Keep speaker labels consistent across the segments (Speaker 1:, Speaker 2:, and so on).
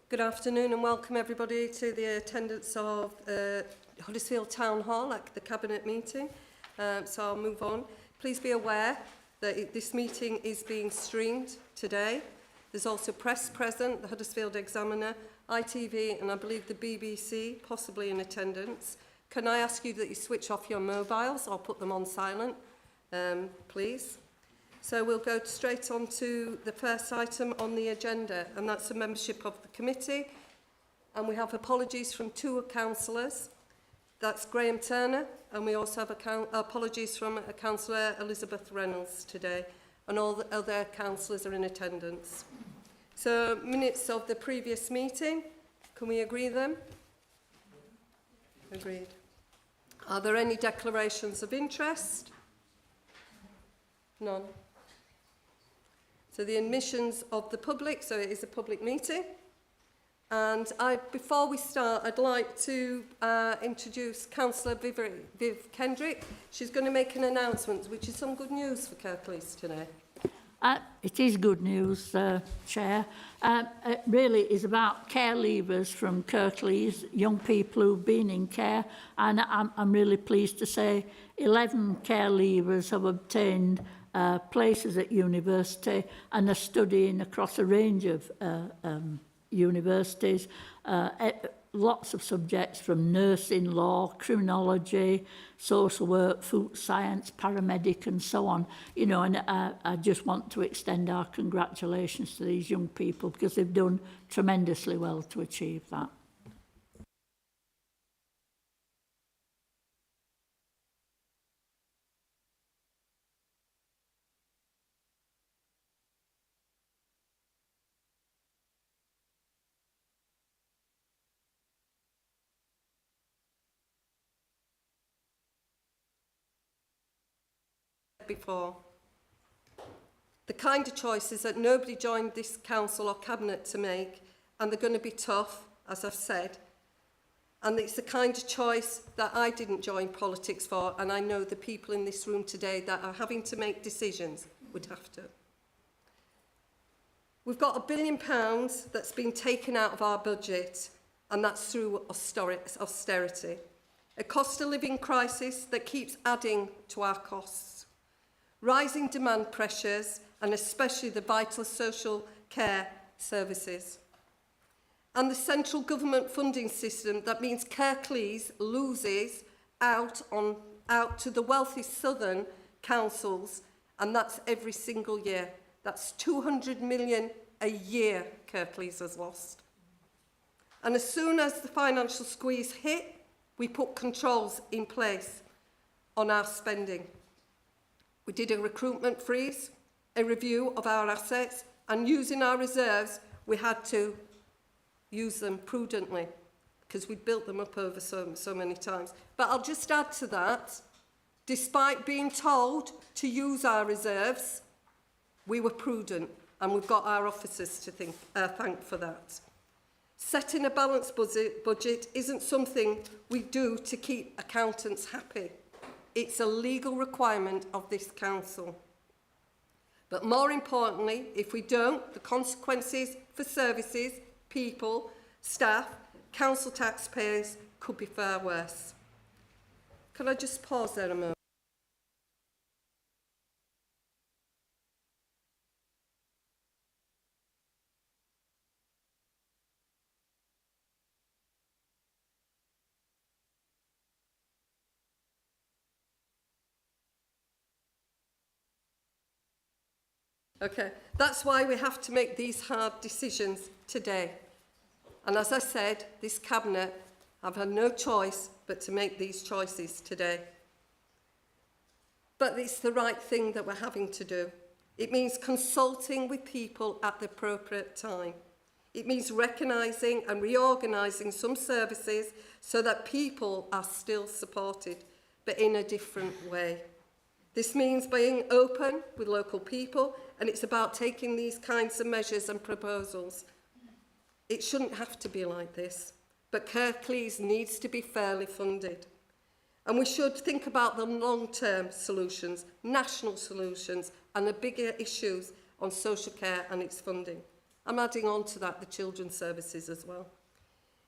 Speaker 1: Good afternoon and welcome everybody to the attendance of Huddersfield Town Hall at the Cabinet meeting. So I'll move on. Please be aware that this meeting is being streamed today. There's also press present, the Huddersfield Examiner, ITV and I believe the BBC, possibly in attendance. Can I ask you that you switch off your mobiles or put them on silent, please? So we'll go straight on to the first item on the agenda, and that's the membership of the committee. And we have apologies from two councillors. That's Graham Turner, and we also have apologies from Councillor Elizabeth Reynolds today, and all the other councillors are in attendance. So minutes of the previous meeting, can we agree them? Agreed. Are there any declarations of interest? None. So the admissions of the public, so it is a public meeting. And before we start, I'd like to introduce Councillor Viv Kendrick. She's going to make an announcement, which is some good news for Kirklees today.
Speaker 2: It is good news, Chair. It really is about care leavers from Kirklees, young people who've been in care. And I'm really pleased to say 11 care leavers have obtained places at university and are studying across a range of universities, lots of subjects from nursing, law, criminology, social work, food science, paramedic and so on. You know, and I just want to extend our congratulations to these young people because they've done tremendously well to achieve that.
Speaker 1: Before. The kind of choices that nobody joined this council or cabinet to make, and they're going to be tough, as I've said, and it's the kind of choice that I didn't join politics for, and I know the people in this room today that are having to make decisions would have to. We've got £1 billion that's been taken out of our budget, and that's through austerity. A cost of living crisis that keeps adding to our costs. Rising demand pressures, and especially the vital social care services. And the central government funding system that means Kirklees loses out to the wealthy southern councils, and that's every single year. That's 200 million a year Kirklees has lost. And as soon as the financial squeeze hit, we put controls in place on our spending. We did a recruitment freeze, a review of our assets, and using our reserves, we had to use them prudently because we'd built them up over so many times. But I'll just add to that, despite being told to use our reserves, we were prudent, and we've got our officers to thank for that. Setting a balanced budget isn't something we do to keep accountants happy. It's a legal requirement of this council. But more importantly, if we don't, the consequences for services, people, staff, council taxpayers could be far worse. Can I just pause there a moment? Okay, that's why we have to make these hard decisions today. And as I said, this cabinet have had no choice but to make these choices today. But it's the right thing that we're having to do. It means consulting with people at the appropriate time. It means recognising and reorganising some services so that people are still supported, but in a different way. This means being open with local people, and it's about taking these kinds of measures and proposals. It shouldn't have to be like this, but Kirklees needs to be fairly funded. And we should think about the long-term solutions, national solutions, and the bigger issues on social care and its funding. I'm adding on to that the children's services as well.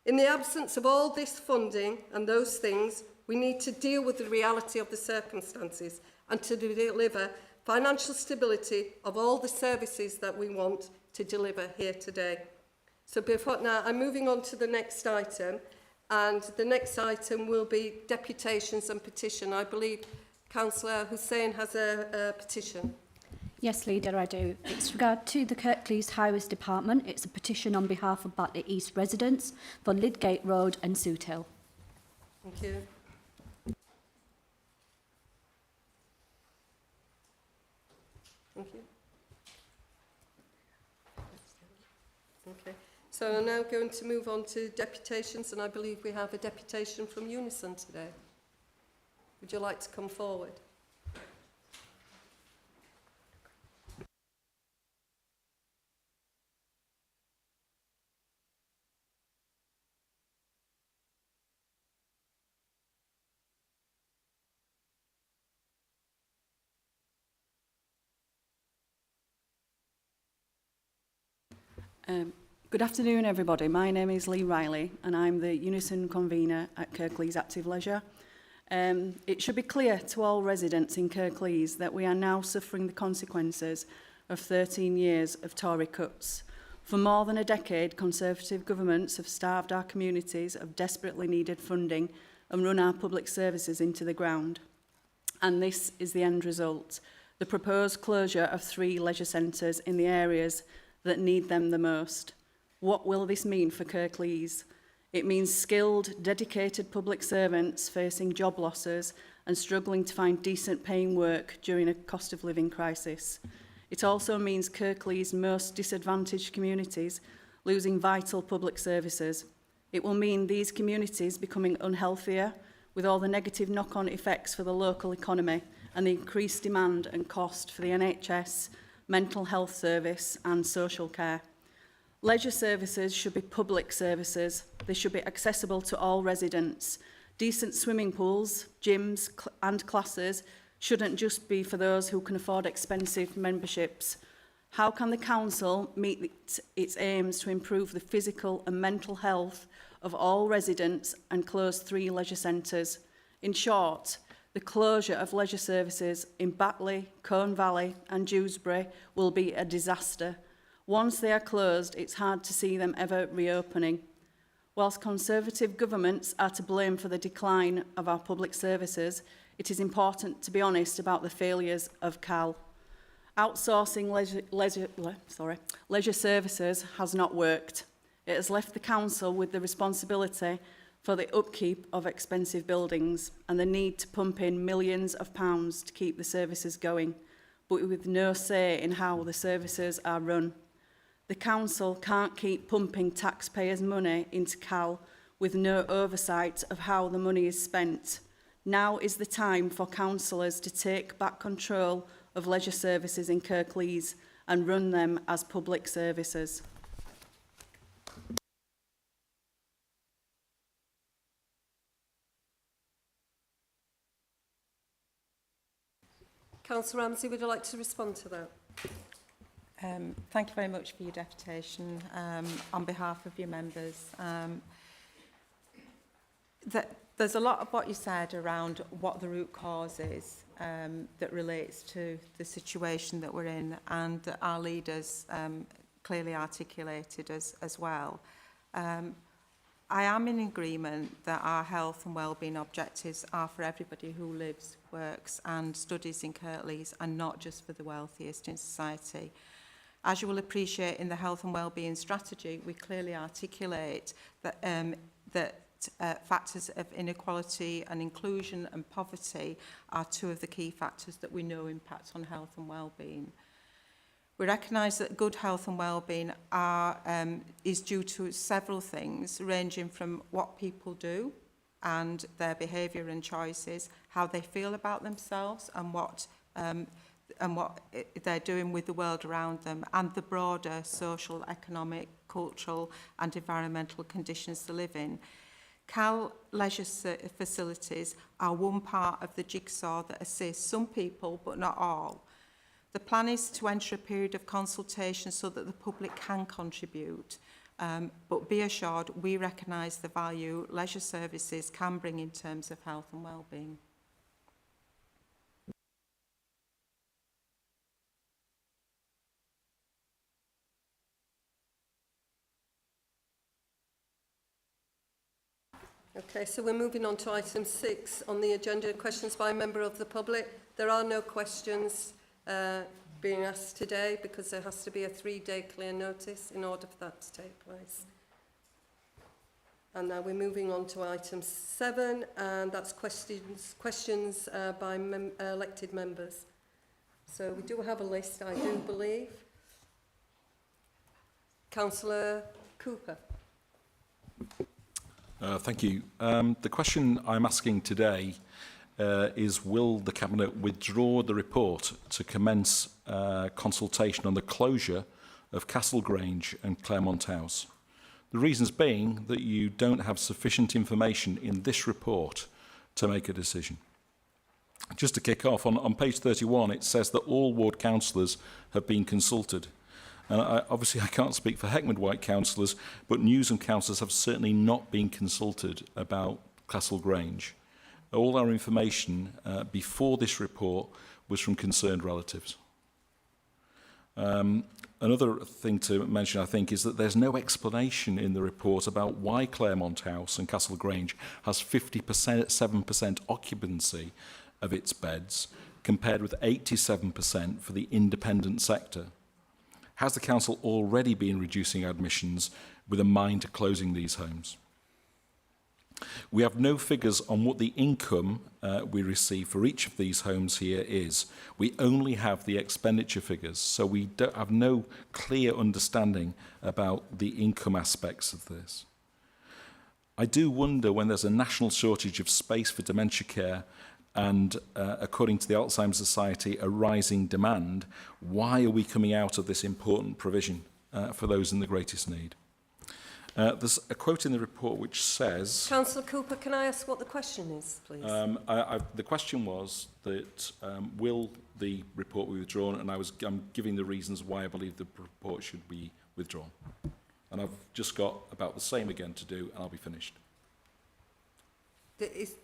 Speaker 1: In the absence of all this funding and those things, we need to deal with the reality of the circumstances and to deliver financial stability of all the services that we want to deliver here today. So now I'm moving on to the next item, and the next item will be deputations and petition. I believe Councillor Hussain has a petition.
Speaker 3: Yes, Leader, I do. It's regard to the Kirklees Highways Department. It's a petition on behalf of Batley East residents for Lydgate Road and Soot Hill.
Speaker 1: Thank you. Thank you. Okay, so I'm now going to move on to deputations, and I believe we have a deputation from Unison today. Would you like to come forward?
Speaker 4: Good afternoon, everybody. My name is Lee Riley, and I'm the Unison convener at Kirklees Active Leisure. It should be clear to all residents in Kirklees that we are now suffering the consequences of 13 years of Tory cuts. For more than a decade, Conservative governments have starved our communities of desperately needed funding and run our public services into the ground. And this is the end result: the proposed closure of 3 leisure centres in the areas that need them the most. What will this mean for Kirklees? It means skilled, dedicated public servants facing job losses and struggling to find decent paying work during a cost of living crisis. It also means Kirklees' most disadvantaged communities losing vital public services. It will mean these communities becoming unhealthier, with all the negative knock-on effects for the local economy and the increased demand and cost for the NHS, mental health service and social care. Leisure services should be public services. They should be accessible to all residents. Decent swimming pools, gyms and classes shouldn't just be for those who can afford expensive memberships. How can the council meet its aims to improve the physical and mental health of all residents and close 3 leisure centres? In short, the closure of leisure services in Batley, Colne Valley and Dewsbury will be a disaster. Once they are closed, it's hard to see them ever reopening. Whilst Conservative governments are to blame for the decline of our public services, it is important to be honest about the failures of CAL. Outsourcing leisure services has not worked. It has left the council with the responsibility for the upkeep of expensive buildings and the need to pump in millions of pounds to keep the services going, but with no say in how the services are run. The council can't keep pumping taxpayers' money into CAL with no oversight of how the money is spent. Now is the time for councillors to take back control of leisure services in Kirklees and run them as public services.
Speaker 1: Councillor Ramsey, would you like to respond to that?
Speaker 5: Thank you very much for your deputation on behalf of your members. There's a lot of what you said around what the root cause is that relates to the situation that we're in, and that our leaders clearly articulated as well. I am in agreement that our health and wellbeing objectives are for everybody who lives, works and studies in Kirklees, and not just for the wealthiest in society. As you will appreciate, in the health and wellbeing strategy, we clearly articulate that factors of inequality and inclusion and poverty are 2 of the key factors that we know impact on health and wellbeing. We recognise that good health and wellbeing is due to several things, ranging from what people do and their behaviour and choices, how they feel about themselves and what they're doing with the world around them, and the broader social, economic, cultural and environmental conditions to live in. CAL leisure facilities are one part of the jigsaw that assists some people, but not all. The plan is to enter a period of consultation so that the public can contribute. But be assured, we recognise the value leisure services can bring in terms of health and well-being.
Speaker 1: Okay, so we're moving on to item 6 on the agenda, questions by a member of the public. There are no questions being asked today because there has to be a 3-day clear notice in order for that to take place. And now we're moving on to item 7, and that's questions by elected members. So we do have a list, I do believe. Councillor Cooper.
Speaker 6: Thank you. The question I'm asking today is, will the Cabinet withdraw the report to commence consultation on the closure of Castle Grange and Claremont House? The reasons being that you don't have sufficient information in this report to make a decision. Just to kick off, on page 31, it says that all ward councillors have been consulted. Obviously, I can't speak for Heckmond White councillors, but Newsham councillors have certainly not been consulted about Castle Grange. All our information before this report was from concerned relatives. Another thing to mention, I think, is that there's no explanation in the report about why Claremont House and Castle Grange has 7% occupancy of its beds, compared with 87% for the independent sector. Has the council already been reducing admissions with a mind to closing these homes? We have no figures on what the income we receive for each of these homes here is. We only have the expenditure figures, so we don't have no clear understanding about the income aspects of this. I do wonder, when there's a national shortage of space for dementia care and, according to the Alzheimer's Society, a rising demand, why are we coming out of this important provision for those in the greatest need? There's a quote in the report which says...
Speaker 1: Councillor Cooper, can I ask what the question is, please?
Speaker 6: The question was that will the report be withdrawn, and I'm giving the reasons why I believe the report should be withdrawn. And I've just got about the same again to do, and I'll be finished.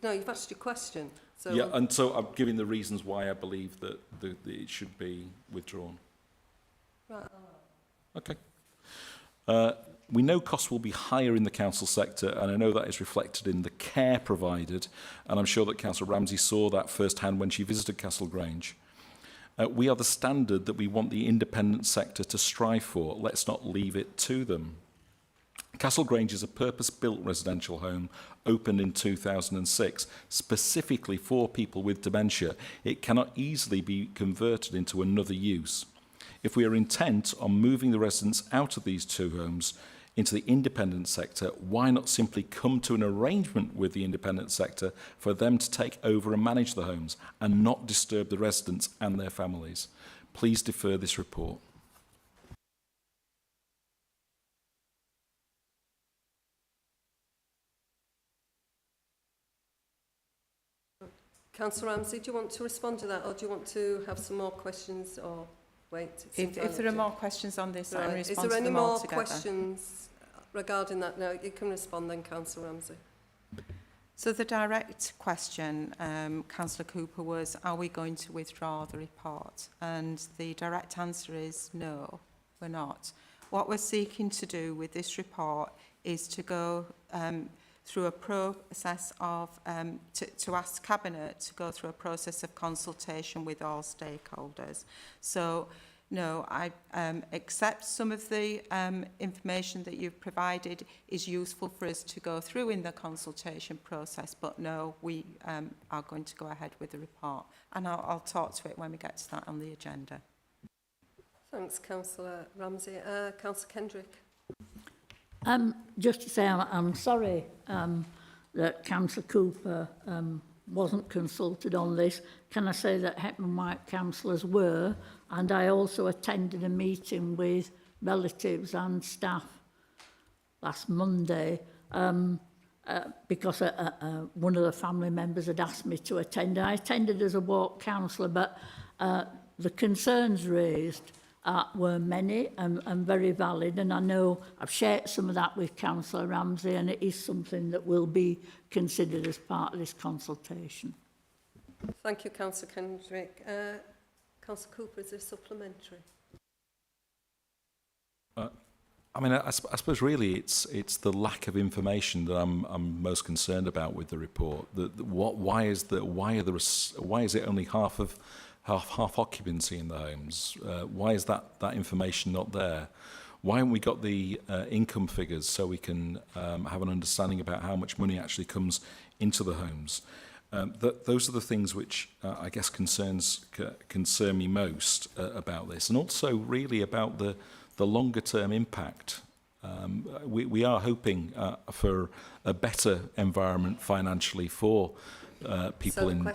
Speaker 1: No, you've asked your question. So
Speaker 6: yeah, and so I'm giving the reasons why I believe that it should be withdrawn.
Speaker 1: Right.
Speaker 6: Okay. We know costs will be higher in the council sector, and I know that is reflected in the care provided, and I'm sure that Councillor Ramsey saw that firsthand when she visited Castle Grange. We are the standard that we want the independent sector to strive for. Let's not leave it to them. Castle Grange is a purpose-built residential home opened in 2006, specifically for people with dementia. It cannot easily be converted into another use. If we are intent on moving the residents out of these two homes into the independent sector, why not simply come to an arrangement with the independent sector for them to take over and manage the homes and not disturb the residents and their families? Please defer this report.
Speaker 1: Councillor Ramsey, do you want to respond to that, or do you want to have some more questions, or wait?
Speaker 5: If there are more questions on this, I can respond to them all together. Is there any more questions
Speaker 1: regarding that? No, you can respond then, Councillor Ramsey.
Speaker 5: So the direct question, Councillor Cooper, was, are we going to withdraw the report? And the direct answer is no, we're not. What we're seeking to do with this report is to go through a process of, to ask Cabinet to go through a process of consultation with all stakeholders. So, no, I accept some of the information that you've provided is useful for us to go through in the consultation process, but no, we are going to go ahead with the report. And I'll talk to it when we get to that on the agenda.
Speaker 1: Thanks, Councillor Ramsey. Councillor Kendrick.
Speaker 2: Just to say, I'm sorry that Councillor Cooper wasn't consulted on this. Can I say that Heckmond White councillors were, and I also attended a meeting with relatives and staff last Monday because one of the family members had asked me to attend. I attended as a ward councillor, but the concerns raised were many and very valid, and I know I've shared some of that with Councillor Ramsey, and it is something that will be considered as part of this consultation.
Speaker 1: Thank you, Councillor Kendrick. Councillor Cooper, is there supplementary?
Speaker 6: I mean, I suppose really it's the lack of information that I'm most concerned about with the report. Why is it only half occupancy in the homes? Why is that information not there? Why haven't we got the income figures so we can have an understanding about how much money actually comes into the homes? Those are the things which I guess concern me most about this, and also really about the longer term impact. We are hoping for a better environment financially for people in.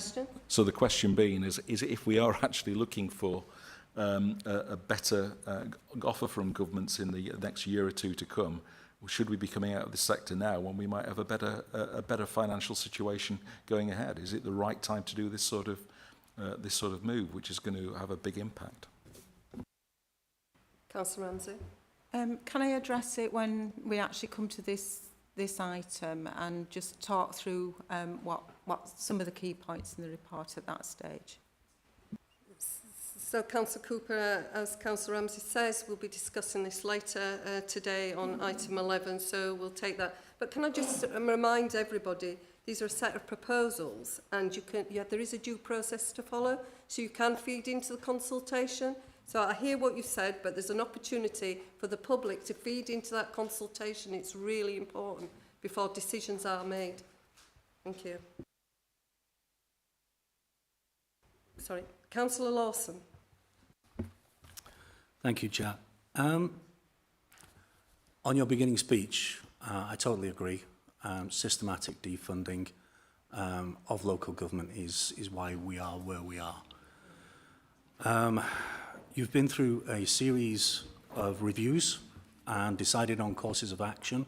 Speaker 6: So the question being is if we are actually looking for a better offer from governments in the next year or two to come, should we be coming out of this sector now when we might have a better financial situation going ahead? Is it the right time to do this sort of move, which is going to have a big impact?
Speaker 1: Councillor Ramsey.
Speaker 5: Can I address it when we actually come to this item and just talk through what some of the key points in the report at that stage?
Speaker 1: So, Councillor Cooper, as Councillor Ramsey says, we'll be discussing this later today on item 11, so we'll take that. But can I just remind everybody, these are a set of proposals, and there is a due process to follow, so you can feed into the consultation. So I hear what you said, but there's an opportunity for the public to feed into that consultation. It's really important before decisions are made. Thank you. Sorry, Councillor Lawson.
Speaker 7: Thank you, Chair. On your beginning speech, I totally agree. Systematic defunding of local government is why we are where we are. You've been through a series of reviews and decided on courses of action,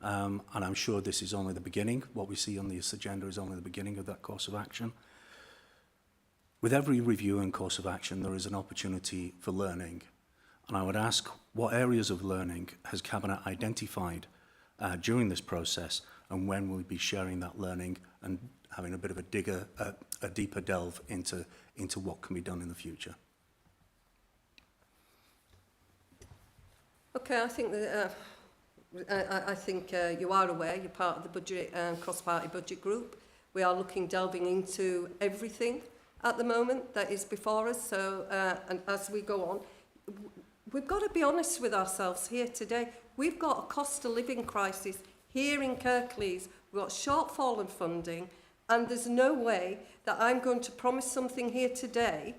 Speaker 7: and I'm sure this is only the beginning. What we see on this agenda is only the beginning of that course of action. With every review and course of action, there is an opportunity for learning. And I would ask, what areas of learning has Cabinet identified during this process, and when will we be sharing that learning and having a bit of a deeper delve into what can be done in the future?
Speaker 1: Okay, I think that I think you are aware. You're part of the budget cross-party budget group. We are delving into everything at the moment that is before us. So, and as we go on, we've got to be honest with ourselves here today. We've got a cost of living crisis here in Kirklees. We've got shortfall in funding, and there's no way that I'm going to promise something here today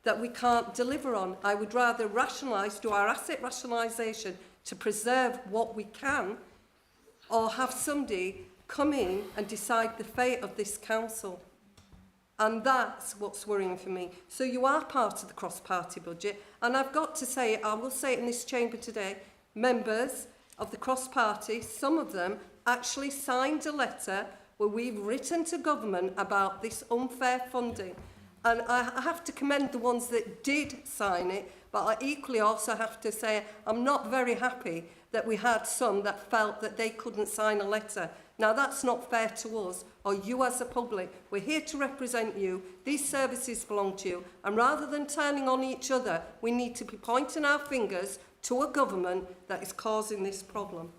Speaker 1: that we can't deliver on. I would rather do our asset rationalisation to preserve what we can, or have somebody come in and decide the fate of this council. And that's what's worrying for me. So you are part of the cross-party budget, and I've got to say, I will say it in this chamber today, members of the cross-party, some of them actually signed a letter where we've written to government about this unfair funding. And I have to commend the ones that did sign it, but I equally also have to say I'm not very happy that we had some that felt that they couldn't sign a letter. Now, that's not fair to us or you as a public. We're here to represent you. These services belong to you. And rather than turning on each other, we need to be pointing our fingers to a government that is causing this problem.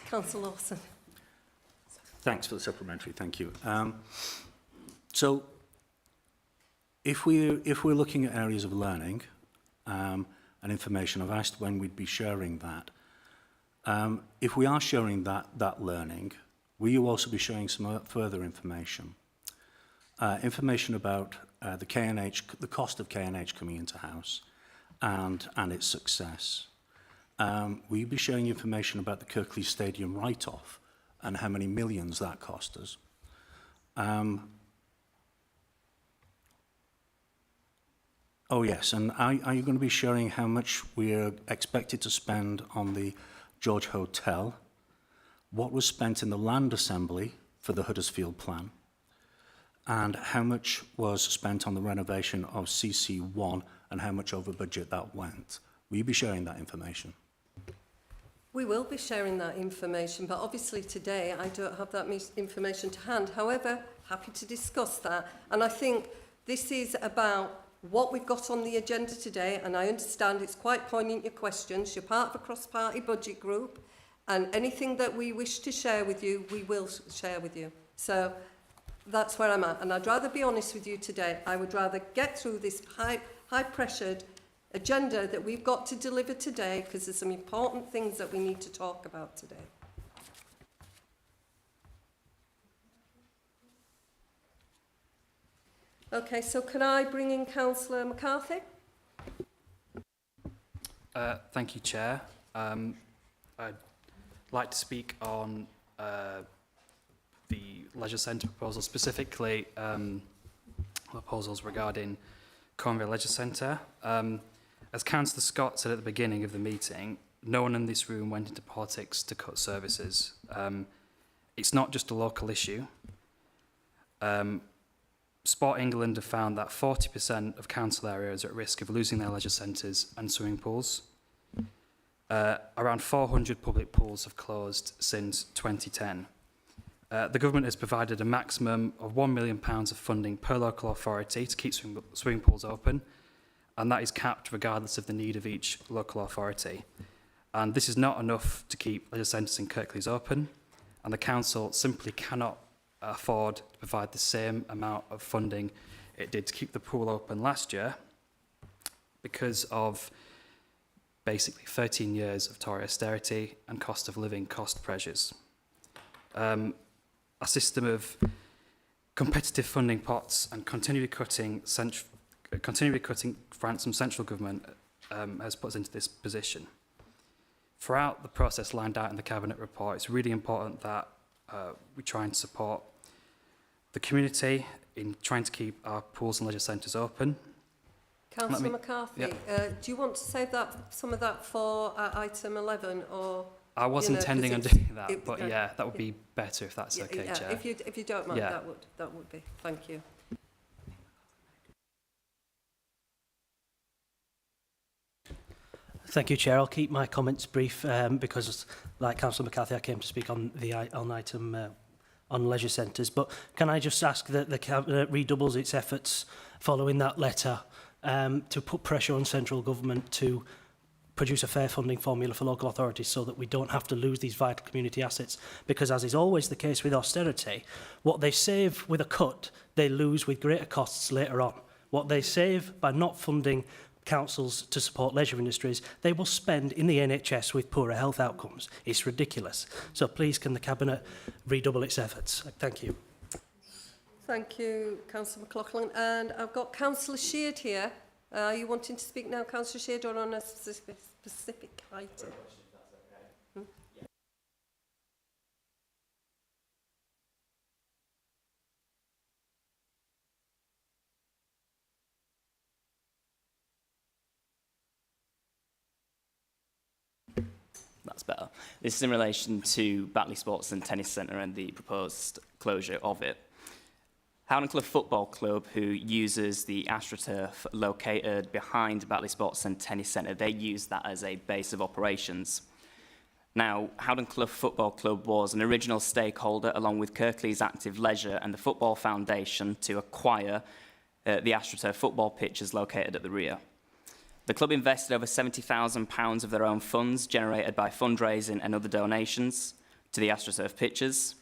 Speaker 1: Councillor Lawson.
Speaker 7: Thanks for the supplementary. Thank you. So, if we're looking at areas of learning and information, I've asked when we'd be sharing that. If we are sharing that learning, will you also be sharing some further information? Information about the cost of K&H coming into house, and its success. Will you be sharing information about the Kirklees Stadium write-off and how many millions that cost us? Oh yes, and are you going to be sharing how much we're expected to spend on the George Hotel? What was spent in the land assembly for the Huddersfield plan? And how much was spent on the renovation of CC1 and how much over budget that went? Will you be sharing that information?
Speaker 1: We will be sharing that information, but obviously today I don't have that information to hand. However, happy to discuss that. And I think this is about what we've got on the agenda today, and I understand it's quite poignant, your questions. You're part of a cross-party budget group, and anything that we wish to share with you, we will share with you. So that's where I'm at, and I'd rather be honest with you today. I would rather get through this high-pressured agenda that we've got to deliver today, because there's some important things that we need to talk about today. Okay, so can I bring in Councillor McCarthy?
Speaker 8: Thank you, Chair. I'd like to speak on the Leisure Centre proposal, specifically proposals regarding Cornwall Leisure Centre. As Councillor Scott said at the beginning of the meeting, no one in this room went into politics to cut services. It's not just a local issue. Sport England have found that 40% of council areas are at risk of losing their leisure centres and swimming pools. Around 400 public pools have closed since 2010. The government has provided a maximum of £1 million of funding per local authority to keep swimming pools open, and that is capped regardless of the need of each local authority. And this is not enough to keep leisure centres in Kirklees open, and the council simply cannot afford to provide the same amount of funding it did to keep the pool open last year because of basically 13 years of Tory austerity and cost of living cost pressures. A system of competitive funding pots and continually cutting grants from central government has put us into this position. Throughout the process lined out in the Cabinet report, it's really important that we try and support the community in trying to keep our pools and leisure centres open.
Speaker 1: Councillor McCarthy, do you want to save some of that for item 11, or?
Speaker 8: I was intending on doing that, but yeah, that would be better if that's okay, Chair.
Speaker 1: If you don't mind, that would be. Thank you.
Speaker 9: Thank you, Chair. I'll keep my comments brief because, like Councillor McCarthy, I came to speak on the item on leisure centres. But can I just ask that the Cabinet redoubles its efforts following that letter to put pressure on central government to produce a fair funding formula for local authorities so that we don't have to lose these vital community assets? Because, as is always the case with austerity, what they save with a cut, they lose with greater costs later on. What they save by not funding councils to support leisure industries, they will spend in the NHS with poorer health outcomes. It's ridiculous. So please, can the Cabinet redouble its efforts? Thank you.
Speaker 1: Thank you, Councillor McLaughlin. And I've got Councillor Sheard here. Are you wanting to speak now, Councillor Sheard, or on a specific item?
Speaker 10: That's better. This is in relation to Batley Sports and Tennis Centre and the proposed closure of it. Howden Clough Football Club, who uses the AstroTurf located behind Batley Sports and Tennis Centre, they use that as a base of operations. Now, Howden Clough Football Club was an original stakeholder along with Kirklees Active Leisure and the Football Foundation to acquire the AstroTurf football pitches located at the rear. The club invested over £70,000 of their own funds generated by fundraising and other donations to the AstroTurf pitches.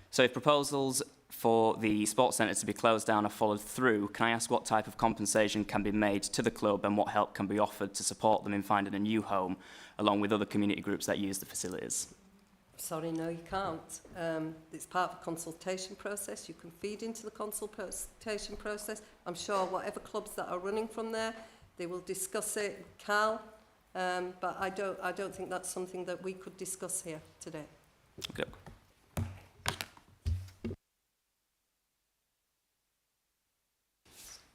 Speaker 10: So if proposals for the sports centre to be closed down are followed through, can I ask what type of compensation can be made to the club and what help can be offered to support them in finding a new home along with other community groups that use the facilities?
Speaker 1: Sorry, no, you can't. It's part of the consultation process. You can feed into the consultation process. I'm sure whatever clubs that are running from there, they will discuss it, Cal, but I don't think that's something that we could discuss here today.
Speaker 10: Okay.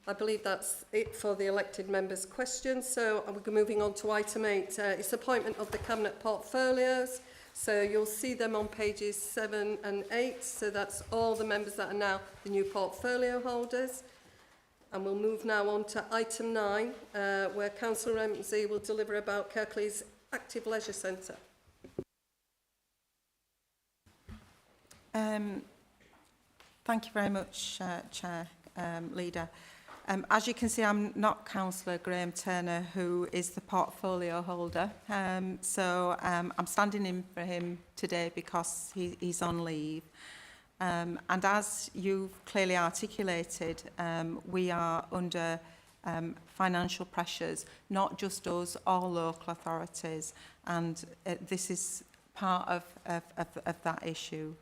Speaker 1: I believe that's it for the elected members' questions. So we're moving on to item 8. It's appointment of the Cabinet portfolios. So you'll see them on pages 7 and 8. So that's all the members that are now the new portfolio holders. And we'll move now on to item 9, where Councillor Ramsey will deliver about Kirklees Active Leisure Centre.
Speaker 5: Thank you very much, Chair, Leader. As you can see, I'm not Councillor Graham Turner, who is the portfolio holder. So I'm standing in for him today because he's on leave. And as you've clearly articulated, we are under financial pressures, not just us, all local authorities. And this is part of that issue.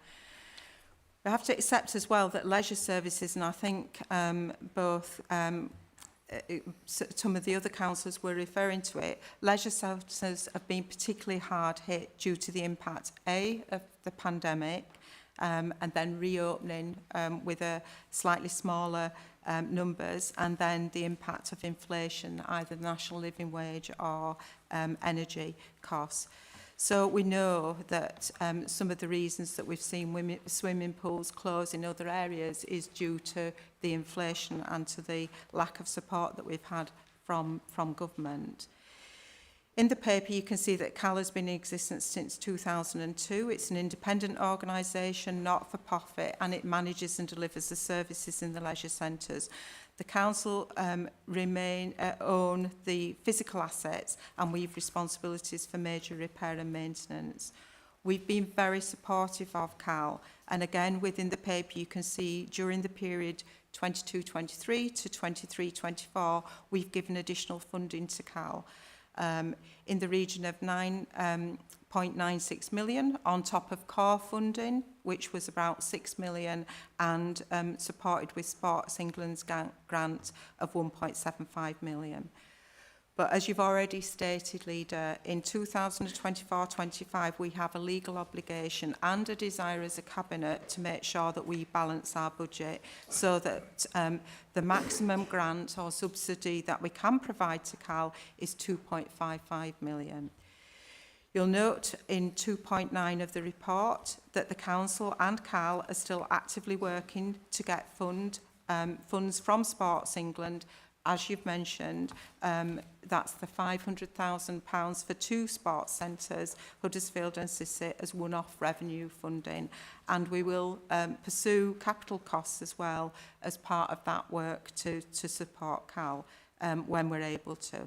Speaker 5: We have to accept as well that leisure services, and I think both some of the other councillors were referring to it, leisure services have been particularly hard hit due to the impact, of the pandemic, and then reopening with a slightly smaller numbers, and then the impact of inflation, either the national living wage or energy costs. So we know that some of the reasons that we've seen swimming pools close in other areas is due to the inflation and to the lack of support that we've had from government. In the paper, you can see that CAL has been in existence since 2002. It's an independent organisation, not for profit, and it manages and delivers the services in the leisure centres. The council own the physical assets, and we have responsibilities for major repair and maintenance. We've been very supportive of CAL, and again within the paper you can see during the period 22-23 to 23-24 we've given additional funding to CAL in the region of 9.96 million on top of core funding, which was about 6 million, and supported with Sports England's grant of 1.75 million. But as you've already stated, Leader, in 2024-25 we have a legal obligation and a desire as a Cabinet to make sure that we balance our budget so that the maximum grant or subsidy that we can provide to CAL is 2.55 million. You'll note in 2.9 of the report that the Council and CAL are still actively working to get funds from Sports England. As you've mentioned, that's the £500,000 for 2 sports centres, Huddersfield and Sisset, as one-off revenue funding. And we will pursue capital costs as well as part of that work to support CAL when we're able to.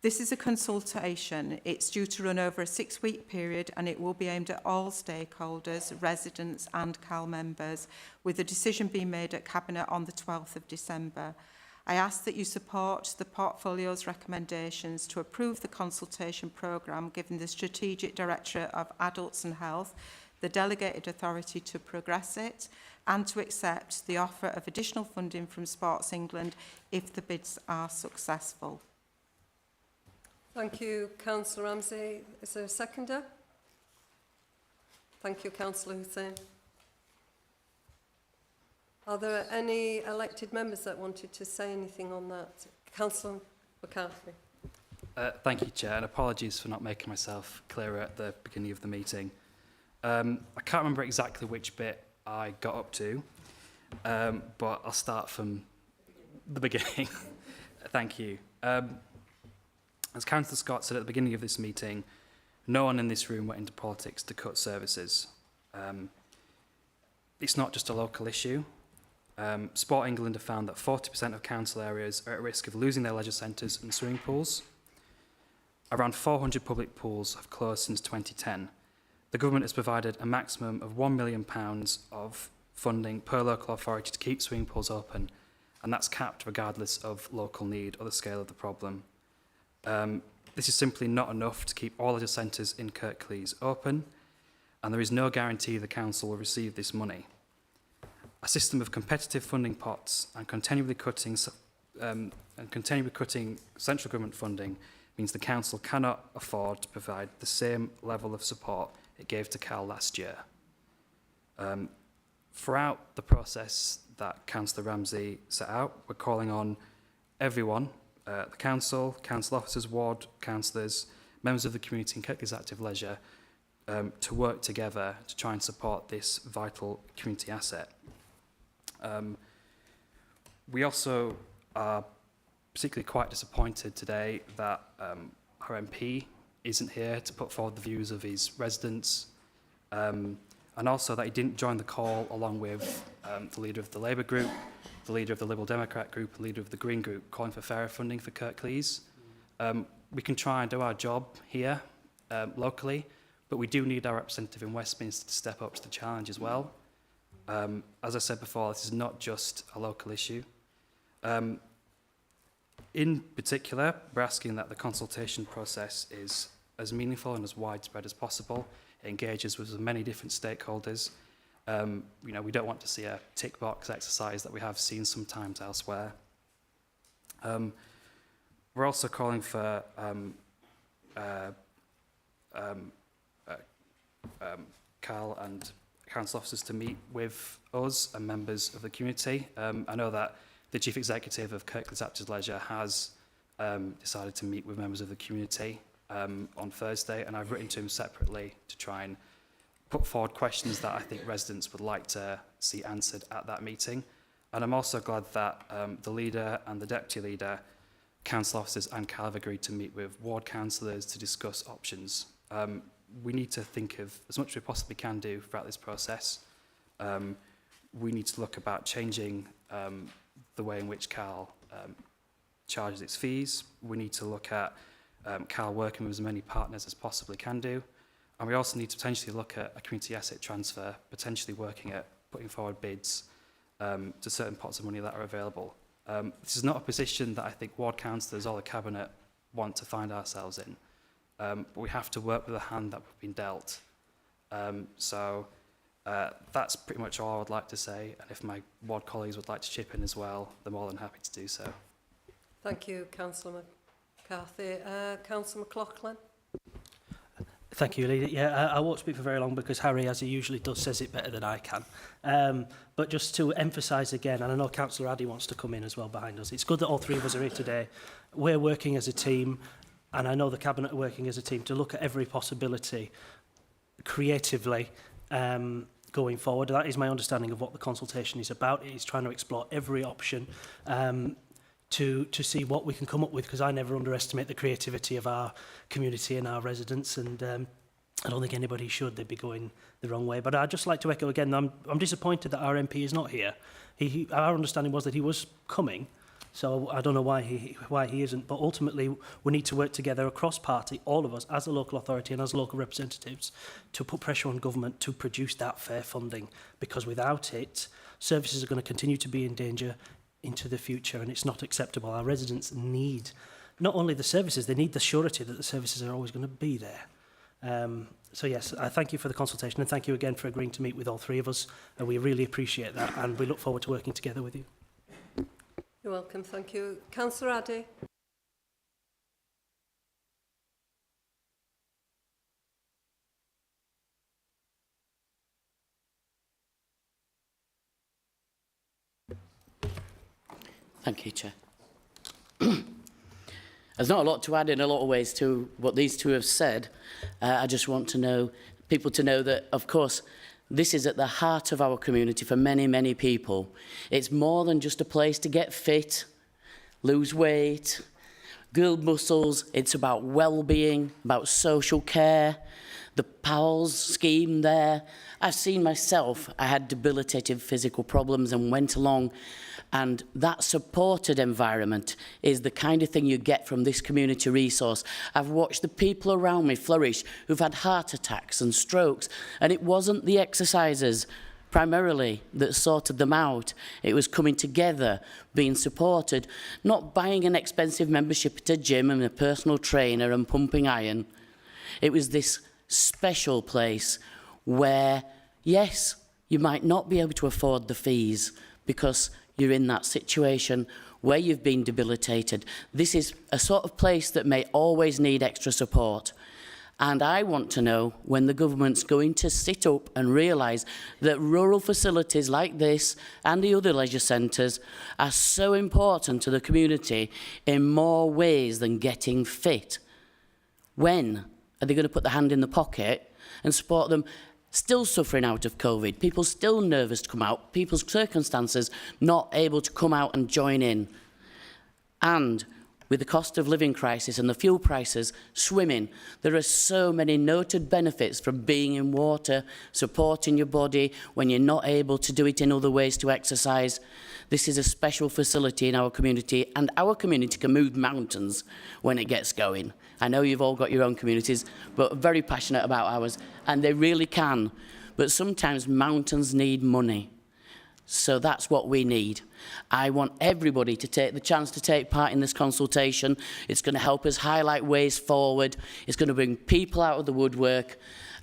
Speaker 5: This is a consultation. It's due to run over a 6-week period, and it will be aimed at all stakeholders, residents and CAL members, with a decision being made at Cabinet on the 12th of December. I ask that you support the portfolio's recommendations to approve the consultation programme, giving the Strategic Directorate of Adults and Health the delegated authority to progress it, and to accept the offer of additional funding from Sports England if the bids are successful.
Speaker 1: Thank you, Councillor Ramsey. Is there a seconder? Thank you, Councillor Hussain. Are there any elected members that wanted to say anything on that? Councillor McCarthy.
Speaker 8: Thank you, Chair, and apologies for not making myself clearer at the beginning of the meeting. I can't remember exactly which bit I got up to, but I'll start from the beginning. Thank you. As Councillor Scott said at the beginning of this meeting, no one in this room went into politics to cut services. It's not just a local issue. Sport England have found that 40% of council areas are at risk of losing their leisure centres and swimming pools. Around 400 public pools have closed since 2010. The government has provided a maximum of £1 million of funding per local authority to keep swimming pools open, and that's capped regardless of local need or the scale of the problem. This is simply not enough to keep all leisure centres in Kirklees open, and there is no guarantee the council will receive this money. A system of competitive funding pots and continually cutting central government funding means the council cannot afford to provide the same level of support it gave to CAL last year. Throughout the process that Councillor Ramsey set out, we're calling on everyone, the council, council officers, ward councillors, members of the community in Kirklees Active Leisure, to work together to try and support this vital community asset. We also are particularly quite disappointed today that our MP isn't here to put forward the views of his residents, and also that he didn't join the call along with the leader of the Labour group, the leader of the Liberal Democrat group, the leader of the Green group, calling for fairer funding for Kirklees. We can try and do our job here locally, but we do need our representative in Westminster to step up to the challenge as well. As I said before, this is not just a local issue. In particular, we're asking that the consultation process is as meaningful and as widespread as possible. It engages with as many different stakeholders. You know, we don't want to see a tick box exercise that we have seen sometimes elsewhere. We're also calling for Carl and council officers to meet with us and members of the community. I know that the Chief Executive of Kirklees Active Leisure has decided to meet with members of the community on Thursday, and I've written to him separately to try and put forward questions that I think residents would like to see answered at that meeting. And I'm also glad that the leader and the deputy leader, council officers and Cal have agreed to meet with ward councillors to discuss options. We need to think of as much as we possibly can do throughout this process. We need to look about changing the way in which Cal charges its fees. We need to look at Cal working with as many partners as possibly can do. And we also need to potentially look at a community asset transfer, potentially working at putting forward bids to certain pots of money that are available. This is not a position that I think ward councillors or the cabinet want to find ourselves in. But we have to work with the hand that we've been dealt. That's pretty much all I would like to say. And if my ward colleagues would like to chip in as well, they're more than happy to do so.
Speaker 1: Thank you, Councillor McCarthy. Councillor McLaughlin.
Speaker 9: Thank you, Leader. Yeah, I won't speak for very long because Harry, as he usually does, says it better than I can. But just to emphasise again, and I know Councillor Addy wants to come in as well behind us, it's good that all three of us are here today. We're working as a team, and I know the Cabinet are working as a team to look at every possibility creatively going forward. That is my understanding of what the consultation is about. It is trying to explore every option to see what we can come up with, because I never underestimate the creativity of our community and our residents, and I don't think anybody should. They'd be going the wrong way. But I'd just like to echo again, I'm disappointed that our MP is not here. Our understanding was that he was coming, so I don't know why he isn't. But ultimately, we need to work together across party, all of us, as a local authority and as local representatives, to put pressure on government to produce that fair funding, because without it, services are going to continue to be in danger into the future, and it's not acceptable. Our residents need not only the services, they need the surety that the services are always going to be there. So yes, I thank you for the consultation, and thank you again for agreeing to meet with all three of us, and we really appreciate that, and we look forward to working together with you.
Speaker 1: You're welcome, thank you. Councillor Addy.
Speaker 11: Thank you, Chair. There's not a lot to add in a lot of ways to what these two have said. I just want to know, people to know that, of course, this is at the heart of our community for many, many people. It's more than just a place to get fit, lose weight, build muscles. It's about well-being, about social care, the PALS scheme there. I've seen myself, I had debilitating physical problems and went along, and that supported environment is the kind of thing you get from this community resource. I've watched the people around me flourish who've had heart attacks and strokes, and it wasn't the exercises primarily that sorted them out. It was coming together, being supported, not buying an expensive membership at a gym and a personal trainer and pumping iron. It was this special place where, yes, you might not be able to afford the fees because you're in that situation where you've been debilitated. This is a sort of place that may always need extra support. And I want to know when the government's going to sit up and realise that rural facilities like this and the other leisure centres are so important to the community in more ways than getting fit. When are they going to put the hand in the pocket and support them still suffering out of COVID, people still nervous to come out, people's circumstances not able to come out and join in. And with the cost of living crisis and the fuel prices swimming, there are so many noted benefits from being in water, supporting your body when you're not able to do it in other ways to exercise. This is a special facility in our community, and our community can move mountains when it gets going. I know you've all got your own communities, but very passionate about ours, and they really can. But sometimes mountains need money. So that's what we need. I want everybody to take the chance to take part in this consultation. It's going to help us highlight ways forward. It's going to bring people out of the woodwork.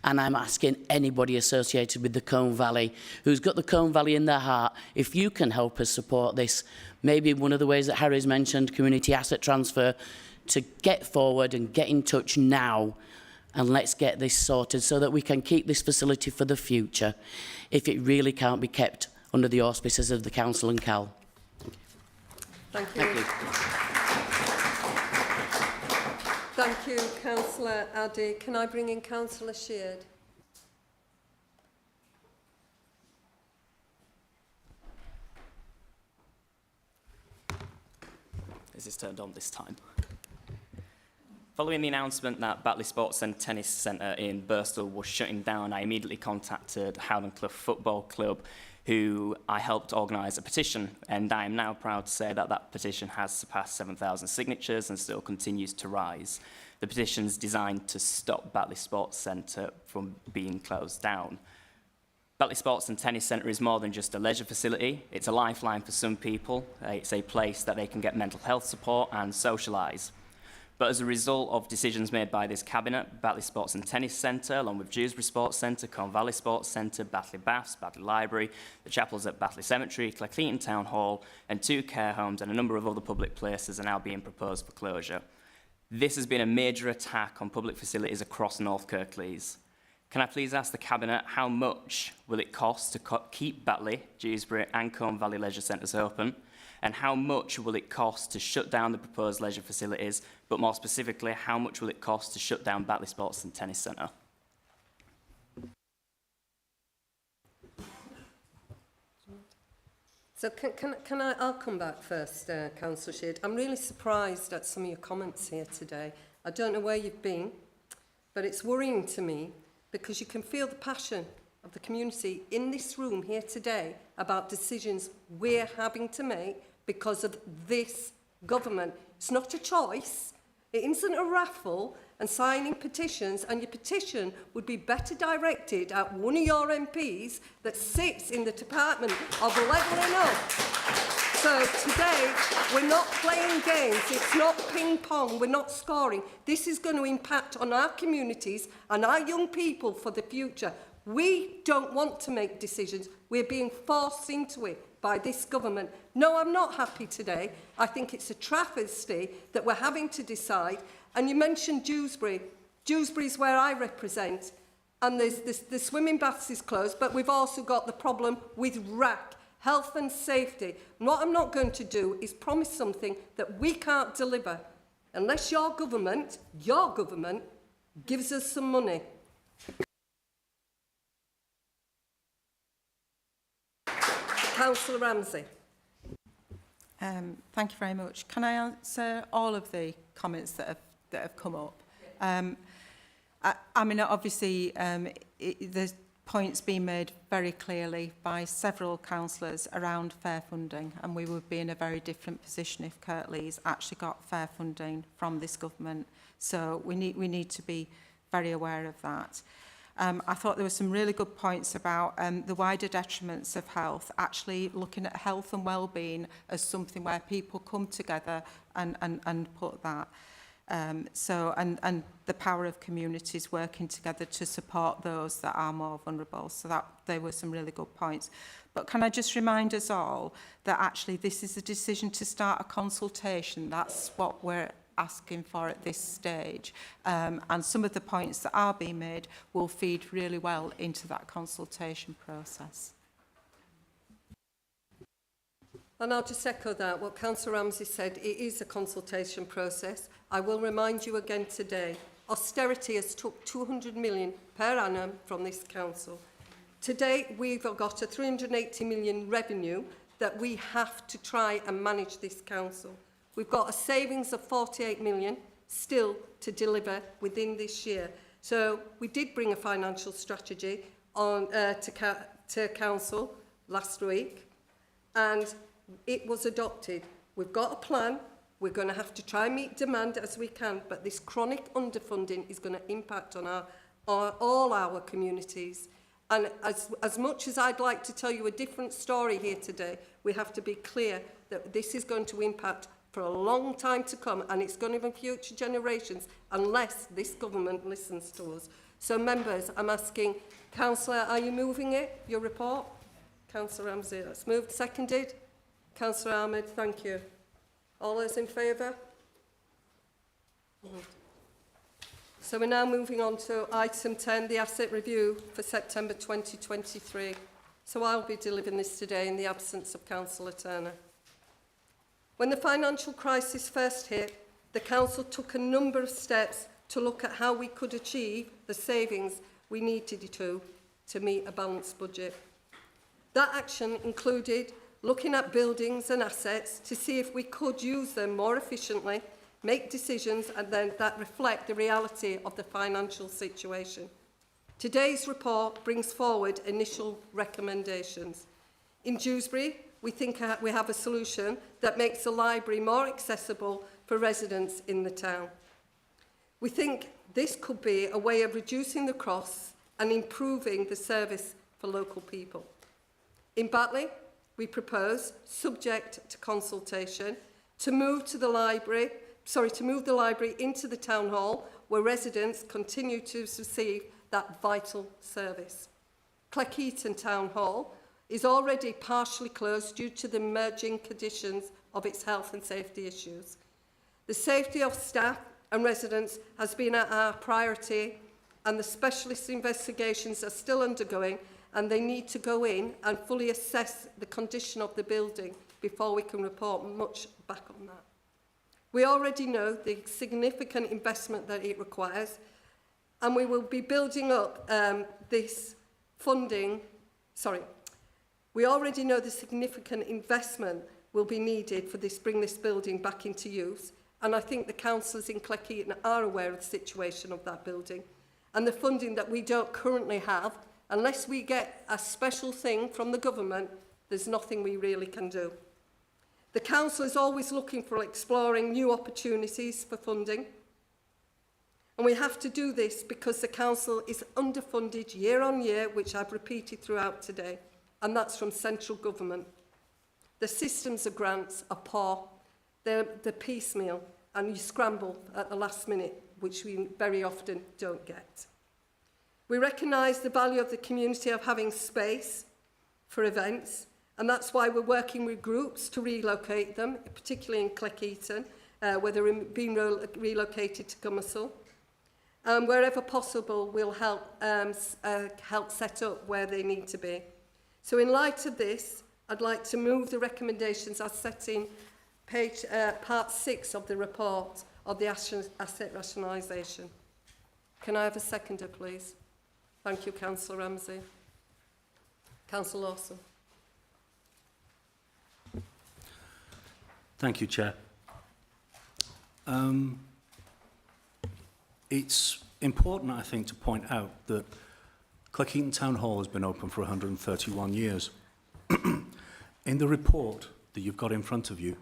Speaker 11: And I'm asking anybody associated with the Colne Valley, who's got the Colne Valley in their heart, if you can help us support this, maybe one of the ways that Harry's mentioned, community asset transfer, to get forward and get in touch now. And let's get this sorted so that we can keep this facility for the future, if it really can't be kept under the auspices of the Council and Cal.
Speaker 1: Thank you.
Speaker 11: Thank you.
Speaker 1: Thank you, Councillor Addy. Can I bring in Councillor Sheard?
Speaker 10: Is this turned on this time? Following the announcement that Batley Sports and Tennis Centre in Birstall was shutting down, I immediately contacted Howland Clough Football Club, who I helped organise a petition, and I am now proud to say that that petition has surpassed 7,000 signatures and still continues to rise. The petition is designed to stop Batley Sports Centre from being closed down. Batley Sports and Tennis Centre is more than just a leisure facility. It's a lifeline for some people. It's a place that they can get mental health support and socialise. But as a result of decisions made by this Cabinet, Batley Sports and Tennis Centre, along with Dewsbury Sports Centre, Colne Valley Sports Centre, Batley Baths, Batley Library, the chapels at Batley Cemetery, Clecleton Town Hall, and 2 care homes and a number of other public places are now being proposed for closure. This has been a major attack on public facilities across North Kirklees. Can I please ask the Cabinet how much will it cost to keep Batley, Dewsbury and Colne Valley leisure centres open? And how much will it cost to shut down the proposed leisure facilities, but more specifically, how much will it cost to shut down Batley Sports and Tennis Centre?
Speaker 1: So I'll come back first, Councillor Sheard. I'm really surprised at some of your comments here today. I don't know where you've been, but it's worrying to me because you can feel the passion of the community in this room here today about decisions we're having to make because of this government. It's not a choice. It isn't a raffle and signing petitions, and your petition would be better directed at one of your MPs that sits in the Department of Levelling Up. So today, we're not playing games. It's not ping pong. We're not scoring. This is going to impact on our communities and our young people for the future. We don't want to make decisions. We're being forced into it by this government. No, I'm not happy today. I think it's a travesty that we're having to decide. And you mentioned Dewsbury. Dewsbury's where I represent. And the swimming baths is closed, but we've also got the problem with RAC, health and safety. And what I'm not going to do is promise something that we can't deliver unless your government gives us some money. Councillor Ramsey.
Speaker 5: Thank you very much. Can I answer all of the comments that have come up? I mean, obviously, the points being made very clearly by several councillors around fair funding, and we would be in a very different position if Kirklees actually got fair funding from this government. So we need to be very aware of that. I thought there were some really good points about the wider detriments of health, actually looking at health and well-being as something where people come together and put that. And the power of communities working together to support those that are more vulnerable. So that there were some really good points. But can I just remind us all that actually this is a decision to start a consultation. That's what we're asking for at this stage. And some of the points that are being made will feed really well into that consultation process.
Speaker 1: And I'll just echo that, what Councillor Ramsey said, it is a consultation process. I will remind you again today, austerity has took 200 million per annum from this council. To date, we've got a 380 million revenue that we have to try and manage this council. We've got a savings of 48 million still to deliver within this year. So we did bring a financial strategy on to council last week, and it was adopted. We've got a plan. We're going to have to try and meet demand as we can, but this chronic underfunding is going to impact on all our communities. And as much as I'd like to tell you a different story here today, we have to be clear that this is going to impact for a long time to come, and it's going to be future generations unless this government listens to us. So members, I'm asking, Councillor, are you moving it, your report? Councillor Ramsey, that's moved. Seconded? Councillor Ahmed, thank you. All those in favour? So we're now moving on to item 10, the asset review for September 2023. So I'll be delivering this today in the absence of Councillor Turner. When the financial crisis first hit, the council took a number of steps to look at how we could achieve the savings we needed to meet a balanced budget. That action included looking at buildings and assets to see if we could use them more efficiently, make decisions and then that reflect the reality of the financial situation. Today's report brings forward initial recommendations. In Dewsbury, we think we have a solution that makes the library more accessible for residents in the town. We think this could be a way of reducing the costs and improving the service for local people. In Batley, we propose, subject to consultation, to move the library into the town hall where residents continue to receive that vital service. Cleckheaton Town Hall is already partially closed due to the emerging conditions of its health and safety issues. The safety of staff and residents has been our priority, and the specialist investigations are still undergoing, and they need to go in and fully assess the condition of the building before we can report much back on that. We already know the significant investment that it requires, and we will be building up this funding. We already know the significant investment will be needed for bring this building back into use, and I think the councillors in Cleckheaton are aware of the situation of that building and the funding that we don't currently have. Unless we get a special thing from the government, there's nothing we really can do. The council is always looking for exploring new opportunities for funding, and we have to do this because the council is underfunded year on year, which I've repeated throughout today, and that's from central government. The systems of grants are poor, they're piecemeal, and you scramble at the last minute, which we very often don't get. We recognise the value of the community of having space for events, and that's why we're working with groups to relocate them, particularly in Cleckheaton, where they're being relocated to Gummersall. Wherever possible, we'll help set up where they need to be. So in light of this, I'd like to move the recommendations as set in part 6 of the report of the asset rationalisation. Can I have a seconder, please? Thank you, Councillor Ramsey. Councillor Lawson.
Speaker 7: Thank you, Chair. It's important, I think, to point out that Cleckheaton Town Hall has been open for 131 years. In the report that you've got in front of you,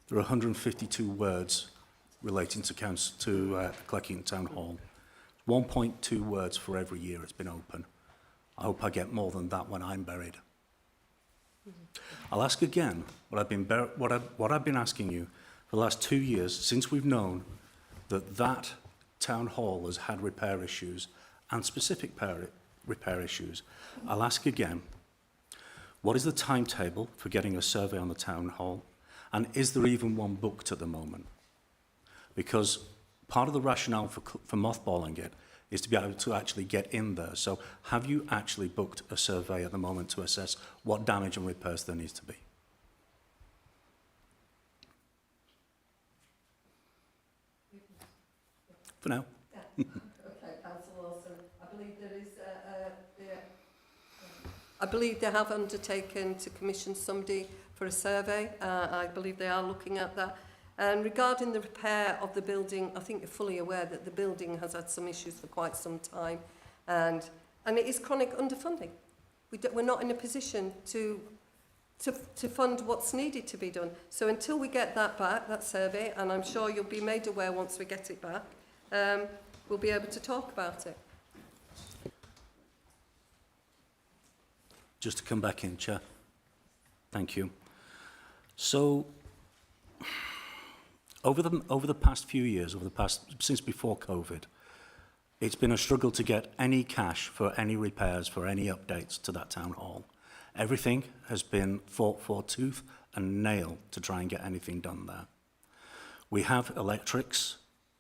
Speaker 7: there are 152 words relating to Cleckheaton Town Hall. 1.2 words for every year it's been open. I hope I get more than that when I'm buried. I'll ask again what I've been asking you for the last 2 years since we've known that town hall has had repair issues and specific repair issues. I'll ask again, what is the timetable for getting a survey on the town hall? And is there even one booked at the moment? Because part of the rationale for mothballing it is to be able to actually get in there. So have you actually booked a survey at the moment to assess what damage and repairs there needs to be? For now?
Speaker 1: Okay, Councillor Lawson. I believe there is I believe they have undertaken to commission somebody for a survey. I believe they are looking at that. And regarding the repair of the building, I think you're fully aware that the building has had some issues for quite some time, and it is chronic underfunding. We're not in a position to fund what's needed to be done. So until we get that back, that survey, and I'm sure you'll be made aware once we get it back, we'll be able to talk about it.
Speaker 7: Just to come back in, Chair. Thank you. So, over the past few years, since before COVID, it's been a struggle to get any cash for any repairs, for any updates to that town hall. Everything has been fought for tooth and nail to try and get anything done there. We have electrics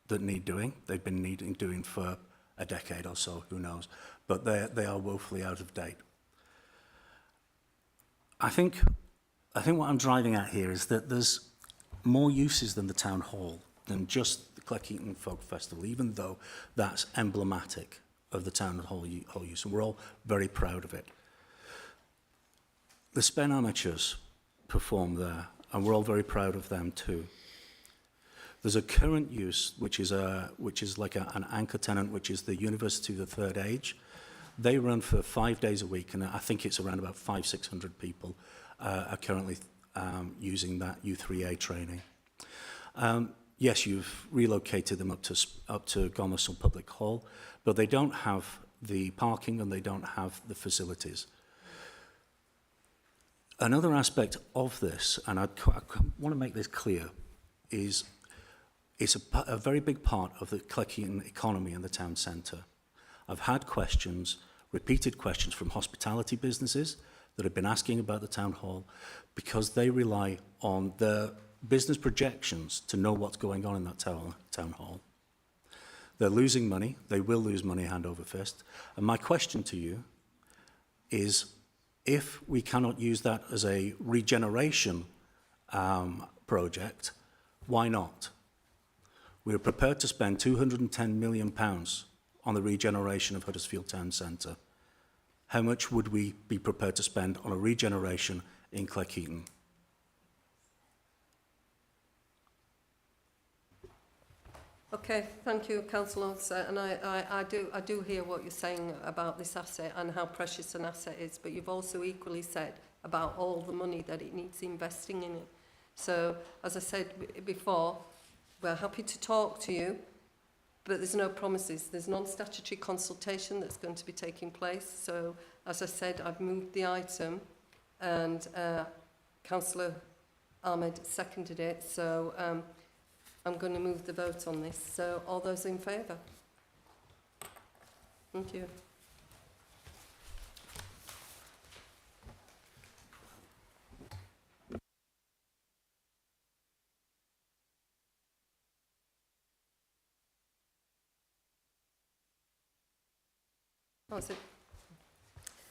Speaker 7: that need doing. They've been needing doing for a decade or so, who knows, but they are woefully out of date. I think what I'm driving at here is that there's more uses than the town hall, than just the Cleckheaton Folk Festival, even though that's emblematic of the town hall use, and we're all very proud of it. The Spen Amateurs perform there, and we're all very proud of them too. There's a current use, which is like an anchor tenant, which is the University of the Third Age. They run for 5 days a week, and I think it's around about 500-600 people are currently using that U3A training. Yes, you've relocated them up to Gomersall Public Hall, but they don't have the parking and they don't have the facilities. Another aspect of this, and I want to make this clear, is it's a very big part of the Cleckheaton economy in the town centre. I've had questions, repeated questions from hospitality businesses that have been asking about the town hall because they rely on their business projections to know what's going on in that town hall. They're losing money. They will lose money hand over fist. And my question to you is, if we cannot use that as a regeneration project, why not? We're prepared to spend £210 million on the regeneration of Huddersfield Town Centre. How much would we be prepared to spend on a regeneration in Cleckheaton?
Speaker 1: Okay, thank you, Councillor. And I do hear what you're saying about this asset and how precious an asset is, but you've also equally said about all the money that it needs investing in it. So, as I said before, we're happy to talk to you, but there's no promises. There's non-statutory consultation that's going to be taking place. So, as I said, I've moved the item and Councillor Ahmed seconded it. So, I'm going to move the vote on this. So, all those in favour? Thank you. That's it.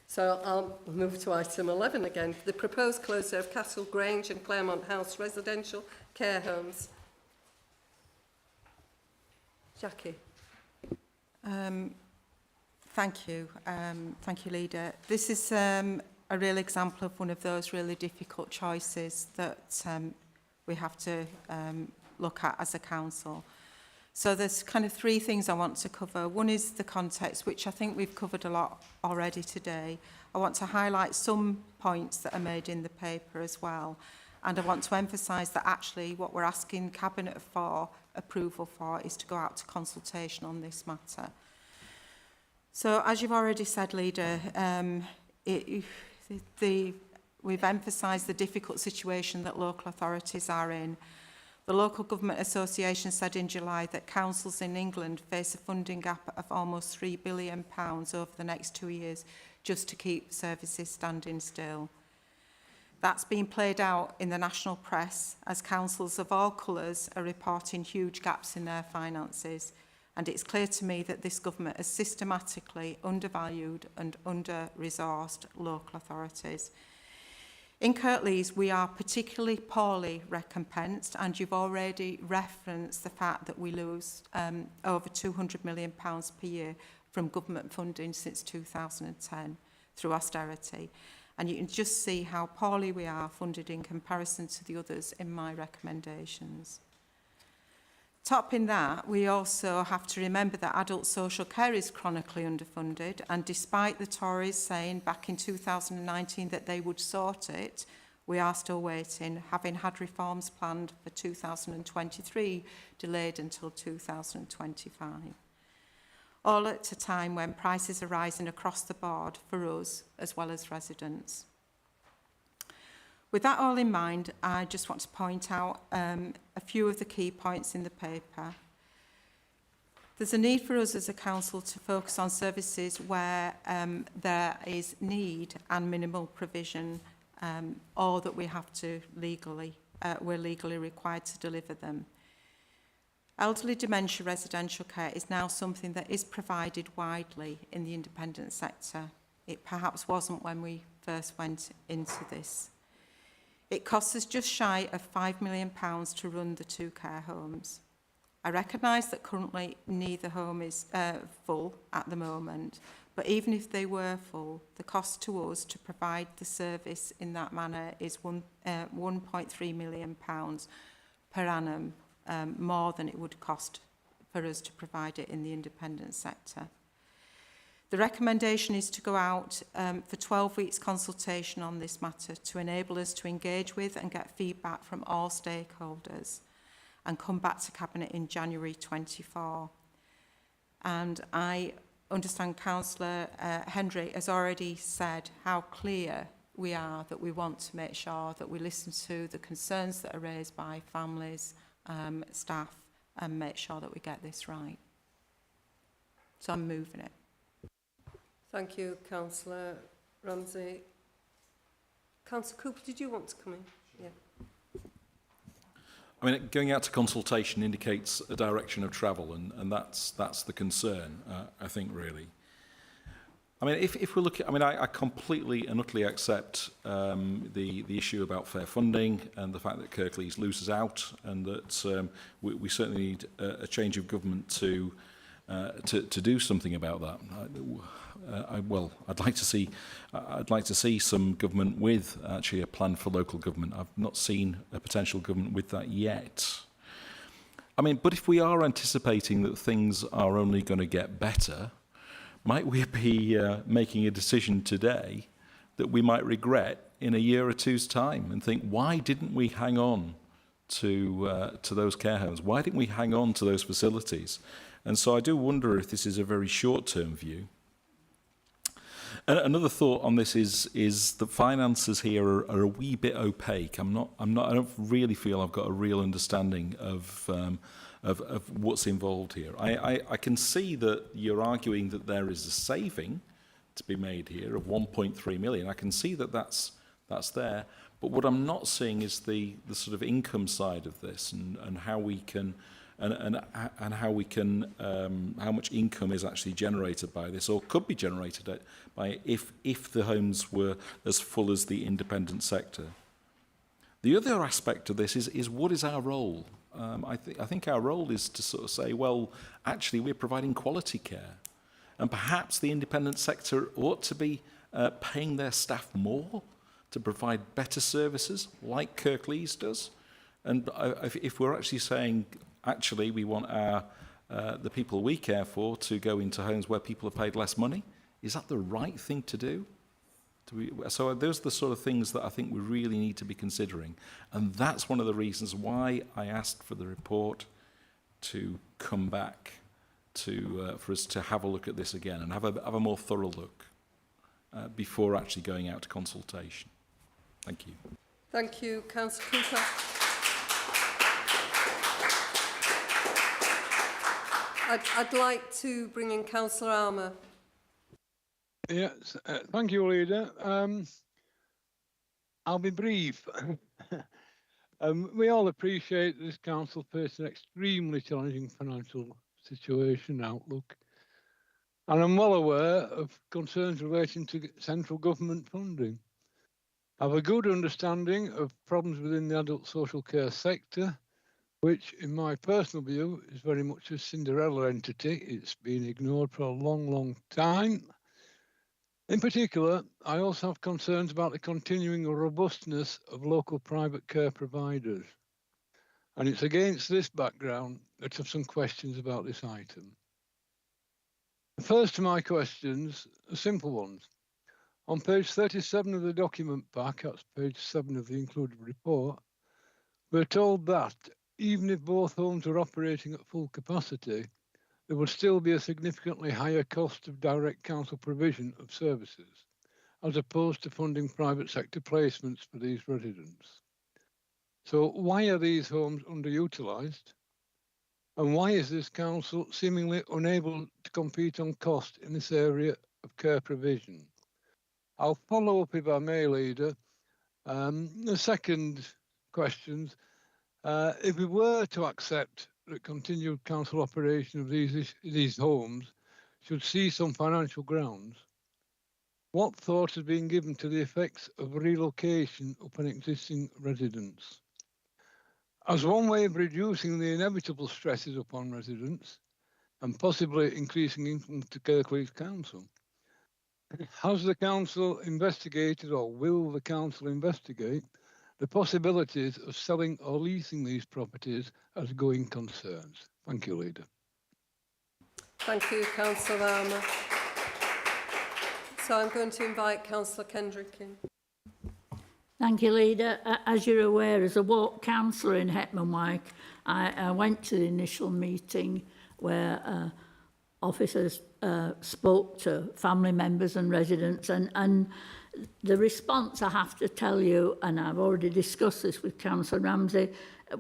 Speaker 1: So I'll move to item 11 again. The proposed closure of Castle Grange and Claremont House residential care homes. Jackie.
Speaker 5: Thank you. Thank you, Leader. This is a real example of one of those really difficult choices that we have to look at as a council. So there's kind of three things I want to cover. One is the context, which I think we've covered a lot already today. I want to highlight some points that are made in the paper as well. And I want to emphasise that actually what we're asking Cabinet for approval for is to go out to consultation on this matter. So as you've already said, Leader, we've emphasised the difficult situation that local authorities are in. The Local Government Association said in July that councils in England face a funding gap of almost £3 billion over the next 2 years just to keep services standing still. That's been played out in the national press as councils of all colours are reporting huge gaps in their finances, and it's clear to me that this government has systematically undervalued and under-resourced local authorities. In Kirklees, we are particularly poorly recompensed, and you've already referenced the fact that we lose over £200 million per year from government funding since 2010 through austerity. And you can just see how poorly we are funded in comparison to the others in my recommendations. Topping that, we also have to remember that adult social care is chronically underfunded, and despite the Tories saying back in 2019 that they would sort it, we are still waiting, having had reforms planned for 2023, delayed until 2025. All at a time when prices are rising across the board for us as well as residents. With that all in mind, I just want to point out a few of the key points in the paper. There's a need for us as a council to focus on services where there is need and minimal provision, or that we have to we're legally required to deliver them. Elderly dementia residential care is now something that is provided widely in the independent sector. It perhaps wasn't when we first went into this. It costs us just shy of £5 million to run the 2 care homes. I recognise that currently neither home is full at the moment, but even if they were full, the cost to us to provide the service in that manner is £1.3 million per annum, more than it would cost for us to provide it in the independent sector. The recommendation is to go out for 12 weeks consultation on this matter to enable us to engage with and get feedback from all stakeholders and come back to Cabinet in January 24. And I understand Councillor Hendry has already said how clear we are that we want to make sure that we listen to the concerns that are raised by families, staff, and make sure that we get this right. So I'm moving it.
Speaker 1: Thank you, Councillor Ramsey. Councillor Cooper, did you want to come in? Yeah.
Speaker 6: I mean, going out to consultation indicates a direction of travel, and that's the concern, I think, really. I mean, if we look at, I mean, I completely and utterly accept the issue about fair funding and the fact that Kirklees loses out, and that we certainly need a change of government to do something about that. I'd like to see some government with actually a plan for local government. I've not seen a potential government with that yet. I mean, but if we are anticipating that things are only going to get better, might we be making a decision today that we might regret in a year or two's time and think, why didn't we hang on to those care homes? Why didn't we hang on to those facilities? And so I do wonder if this is a very short-term view. And another thought on this is the finances here are a wee bit opaque. I don't really feel I've got a real understanding of what's involved here. I can see that you're arguing that there is a saving to be made here of 1.3 million. I can see that that's there. But what I'm not seeing is the sort of income side of this and how we can and how we can how much income is actually generated by this, or could be generated by if the homes were as full as the independent sector. The other aspect of this is what is our role? I think our role is to sort of say, well, actually we're providing quality care, and perhaps the independent sector ought to be paying their staff more to provide better services, like Kirklees does. And if we're actually saying, actually, we want the people we care for to go into homes where people are paid less money, is that the right thing to do? So those are the sort of things that I think we really need to be considering. And that's one of the reasons why I asked for the report to come back for us to have a look at this again and have a more thorough look before actually going out to consultation. Thank you.
Speaker 1: Thank you, Councillor Cooper. I'd like to bring in Councillor Armour.
Speaker 12: Yes, thank you, Leader. I'll be brief. We all appreciate this council faces an extremely challenging financial situation outlook, and I'm well aware of concerns relating to central government funding. have a good understanding of problems within the adult social care sector, which, in my personal view, is very much a Cinderella entity. It's been ignored for a long, long time. In particular, I also have concerns about the continuing robustness of local private care providers. And it's against this background that I have some questions about this item. The first of my questions are simple ones. On page 37 of the document pack, that's page 7 of the included report, we're told that even if both homes were operating at full capacity, there would still be a significantly higher cost of direct council provision of services, as opposed to funding private sector placements for these residents. So why are these homes underutilised? And why is this council seemingly unable to compete on cost in this area of care provision? I'll follow up, if I may, Leader. The second question, if we were to accept that continued council operation of these homes should see some financial grounds, what thought has been given to the effects of relocation upon existing residents? As one way of reducing the inevitable stresses upon residents and possibly increasing income to Kirklees Council, has the council investigated, or will the council investigate, the possibilities of selling or leasing these properties as going concerns? Thank you, Leader.
Speaker 1: Thank you, Councillor Armour. So I'm going to invite Councillor Kendrick in.
Speaker 2: Thank you, Leader. As you're aware, as a ward councillor in Hetman-Wyke, I went to the initial meeting where officers spoke to family members and residents, and the response, I have to tell you, and I've already discussed this with Councillor Ramsey,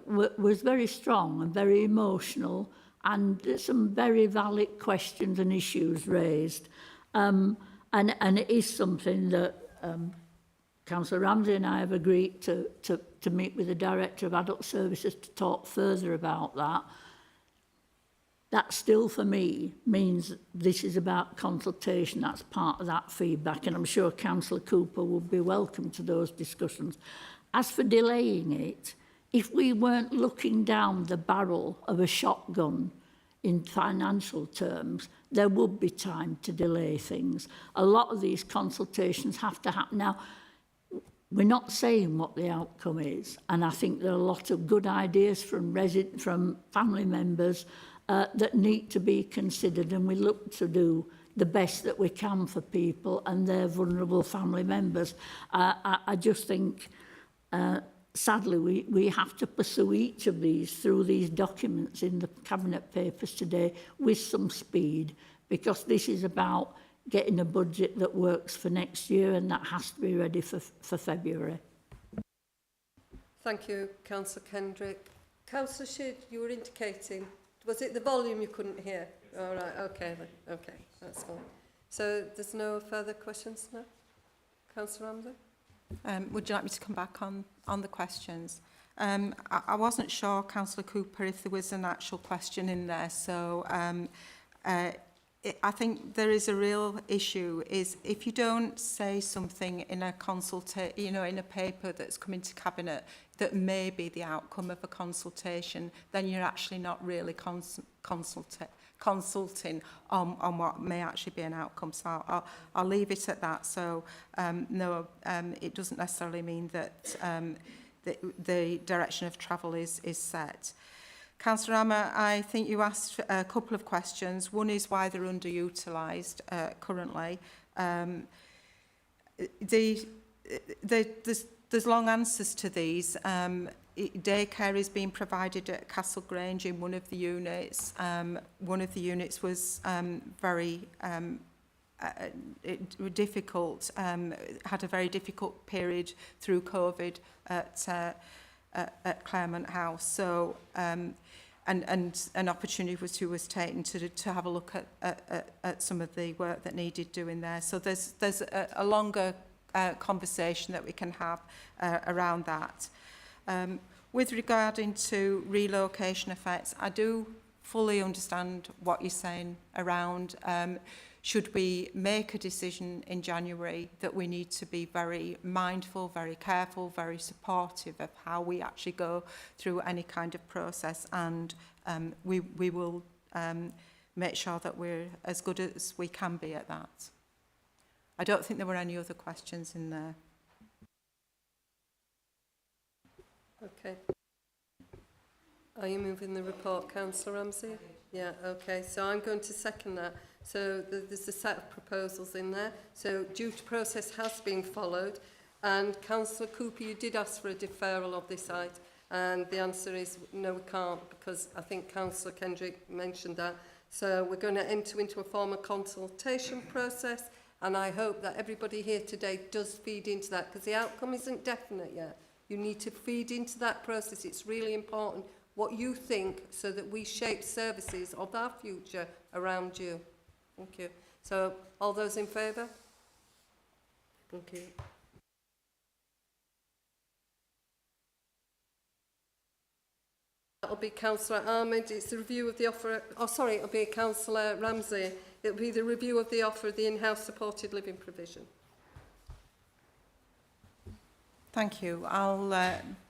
Speaker 2: was very strong and very emotional, and some very valid questions and issues raised. And it is something that Councillor Ramsey and I have agreed to meet with the Director of Adult Services to talk further about that. That still, for me, means this is about consultation. That's part of that feedback, and I'm sure Councillor Cooper would be welcome to those discussions. As for delaying it, if we weren't looking down the barrel of a shotgun in financial terms, there would be time to delay things. A lot of these consultations have to happen. Now, we're not saying what the outcome is, and I think there are a lot of good ideas from family members that need to be considered, and we look to do the best that we can for people and their vulnerable family members. I just think, sadly, we have to pursue each of these through these documents in the Cabinet papers today with some speed, because this is about getting a budget that works for next year, and that has to be ready for February.
Speaker 1: Thank you, Councillor Kendrick. Councillor Shid, you were indicating, was it the volume you couldn't hear? All right, okay then. Okay, that's fine. So there's no further questions now? Councillor Ramsey?
Speaker 5: Would you like me to come back on the questions? I wasn't sure, Councillor Cooper, if there was an actual question in there. So I think there is a real issue is if you don't say something in a in a paper that's come into Cabinet that may be the outcome of a consultation, then you're actually not really consulting on what may actually be an outcome. So I'll leave it at that. So no, it doesn't necessarily mean that the direction of travel is set. Councillor Armour, I think you asked a couple of questions. One is why they're underutilised currently. There's long answers to these. Daycare is being provided at Castle Grange in one of the units. One of the units was very difficult, had a very difficult period through COVID at Claremont House. So, and an opportunity was taken to have a look at some of the work that needed doing there. So there's a longer conversation that we can have around that. With regarding to relocation effects, I do fully understand what you're saying around should we make a decision in January, that we need to be very mindful, very careful, very supportive of how we actually go through any kind of process, and we will make sure that we're as good as we can be at that. I don't think there were any other questions in there.
Speaker 1: Okay. Are you moving the report, Councillor Ramsey? Yeah, okay. So I'm going to second that. So there's a set of proposals in there. So due to process has been followed. And Councillor Cooper, you did ask for a deferral of this item. And the answer is no, we can't, because I think Councillor Kendrick mentioned that. So we're going to enter into a formal consultation process. And I hope that everybody here today does feed into that, because the outcome isn't definite yet. You need to feed into that process. It's really important what you think, so that we shape services of our future around you. Thank you. So, all those in favour? Thank you. That'll be Councillor Ahmed. It's the review of the offer. Oh, sorry, it'll be Councillor Ramsey. It'll be the review of the offer of the in-house supported living provision.
Speaker 5: Thank you. I'll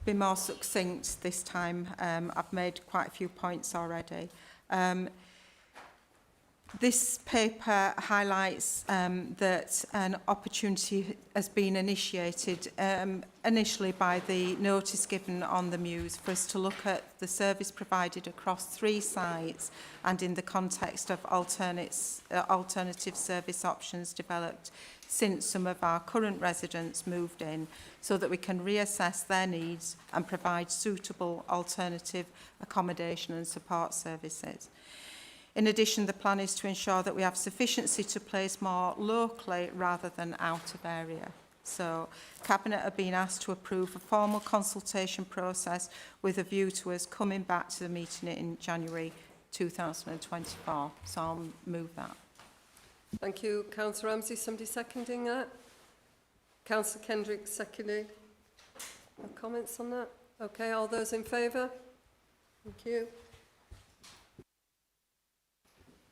Speaker 5: be more succinct this time. I've made quite a few points already. This paper highlights that an opportunity has been initiated initially by the notice given on the Muse for us to look at the service provided across 3 sites and in the context of alternative service options developed since some of our current residents moved in, so that we can reassess their needs and provide suitable alternative accommodation and support services. In addition, the plan is to ensure that we have sufficiency to place more locally rather than out of area. So, Cabinet are being asked to approve a formal consultation process with a view to us coming back to the meeting in January 2024. So I'll move that.
Speaker 1: Thank you, Councillor Ramsey. Somebody seconding that? Councillor Kendrick seconding. No comments on that? Okay, all those in favour? Thank you.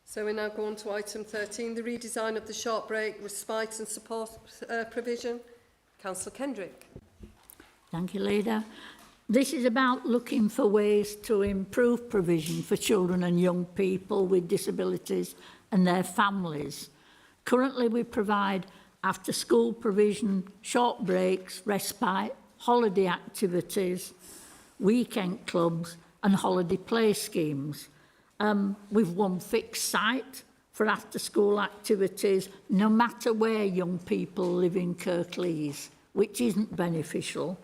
Speaker 1: So we now go on to item 13, the redesign of the short break, respite and support provision. Councillor Kendrick.
Speaker 2: Thank you, Leader. This is about looking for ways to improve provision for children and young people with disabilities and their families. Currently, we provide after-school provision, short breaks, respite, holiday activities, weekend clubs and holiday play schemes. We've one fixed site for after-school activities, no matter where young people live in Kirklees, which isn't beneficial.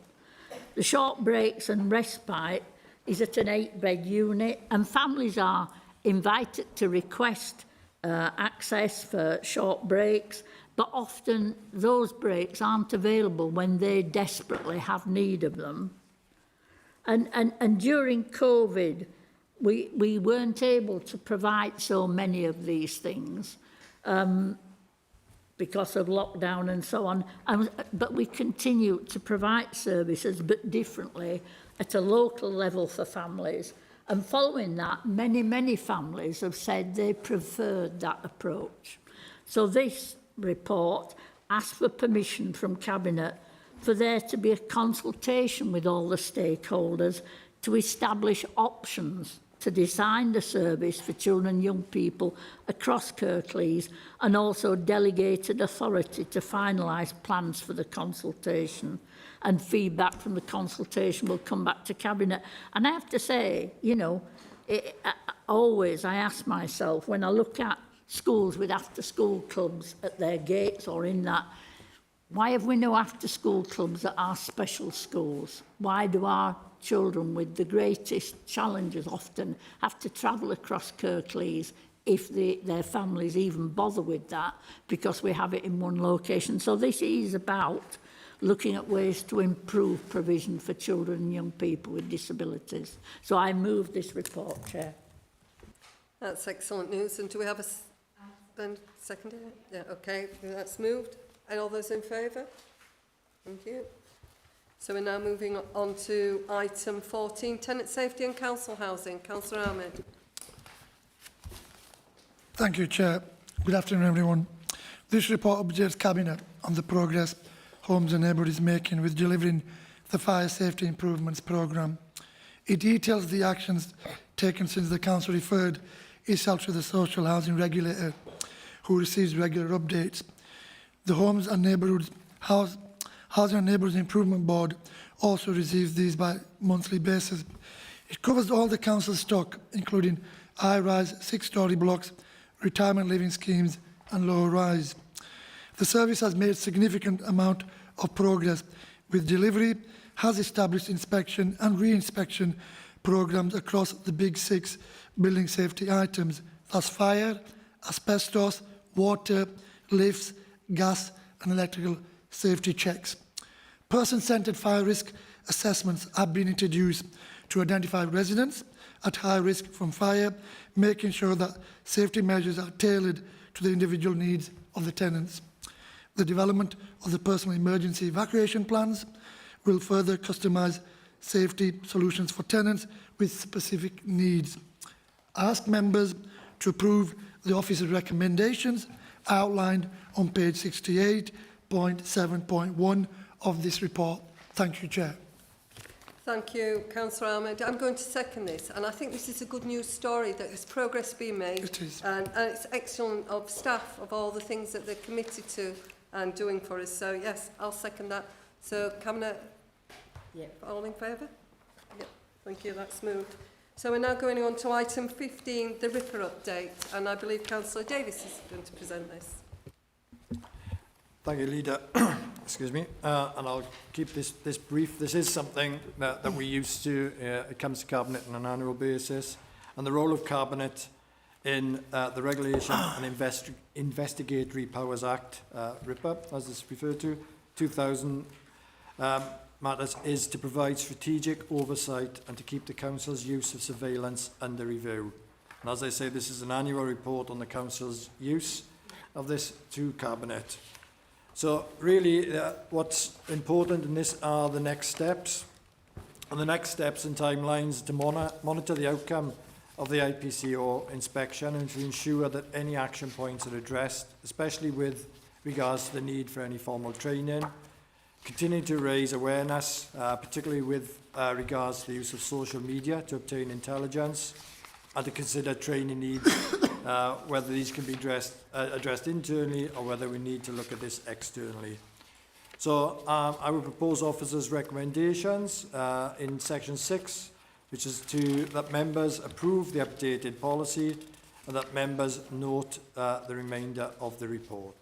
Speaker 2: The short breaks and respite is at an 8-bed unit, and families are invited to request access for short breaks, but often those breaks aren't available when they desperately have need of them. And during COVID, we weren't able to provide so many of these things because of lockdown and so on. But we continue to provide services, but differently, at a local level for families. And following that, many families have said they preferred that approach. So this report asks for permission from Cabinet for there to be a consultation with all the stakeholders to establish options to design the service for children and young people across Kirklees, and also delegated authority to finalise plans for the consultation. And feedback from the consultation will come back to Cabinet. And I have to say, you know, always I ask myself, when I look at schools with after-school clubs at their gates or in that, why have we no after-school clubs at our special schools? Why do our children with the greatest challenges often have to travel across Kirklees if their families even bother with that, because we have it in one location? So this is about looking at ways to improve provision for children and young people with disabilities. So I move this report, Chair.
Speaker 1: That's excellent news. And do we have a second? Yeah, okay, that's moved. And all those in favour? Thank you. So we're now moving on to item 14, tenant safety and council housing. Councillor Ahmed.
Speaker 13: Thank you, Chair. Good afternoon, everyone. This report updates Cabinet on the progress Homes and Neighbourhood is making with delivering the Fire Safety Improvements Programme. It details the actions taken since the Council referred itself to the Social Housing Regulator, who receives regular updates. The Homes and Neighbourhoods Housing and Neighbourhoods Improvement Board also receives these by monthly basis. It covers all the council stock, including high-rise, 6-storey blocks, retirement living schemes and low-rise. The service has made significant amount of progress with delivery, has established inspection and re-inspection programmes across the big 6 building safety items, that's fire, asbestos, water, lifts, gas and electrical safety checks. Person-centred fire risk assessments have been introduced to identify residents at high risk from fire, making sure that safety measures are tailored to the individual needs of the tenants. The development of the personal emergency evacuation plans will further customise safety solutions for tenants with specific needs. I ask members to approve the Office's recommendations outlined on page 68.7.1 of this report. Thank you, Chair.
Speaker 1: Thank you, Councillor Ahmed. I'm going to second this, and I think this is a good news story that there's progress being made.
Speaker 13: It is.
Speaker 1: And it's excellent of staff, of all the things that they're committed to and doing for us. So, yes, I'll second that. So, Cabinet, all in favour? Yep, thank you, that's moved. So we're now going on to item 15, the Ripper update, and I believe Councillor Davis is going to present this.
Speaker 14: Thank you, Leader. Excuse me. And I'll keep this brief. This is something that we used to, it comes to Cabinet on an annual basis. And the role of Cabinet in the Regulation and Investigatory Powers Act, RIPA, as it's referred to, 2000 matters, is to provide strategic oversight and to keep the Council's use of surveillance under review. And as I say, this is an annual report on the Council's use of this to Cabinet. So really, what's important in this are the next steps. And the next steps and timelines to monitor the outcome of the IPCO inspection and to ensure that any action points are addressed, especially with regards to the need for any formal training. Continue to raise awareness, particularly with regards to the use of social media to obtain intelligence, and to consider training needs, whether these can be addressed internally or whether we need to look at this externally. So I will propose officers' recommendations in section 6, which is that members approve the updated policy and that members note the remainder of the report.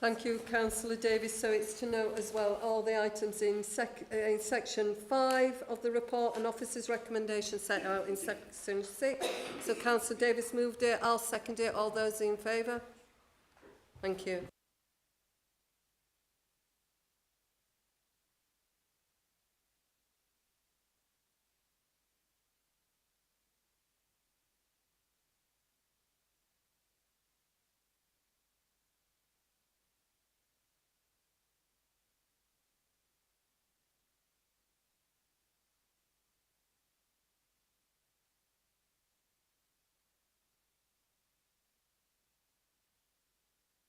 Speaker 1: Thank you, Councillor Davis. So it's to note as well all the items in section 5 of the report and officers' recommendations set out in section 6. So Councillor Davis moved it. I'll second it. All those in favour? Thank you.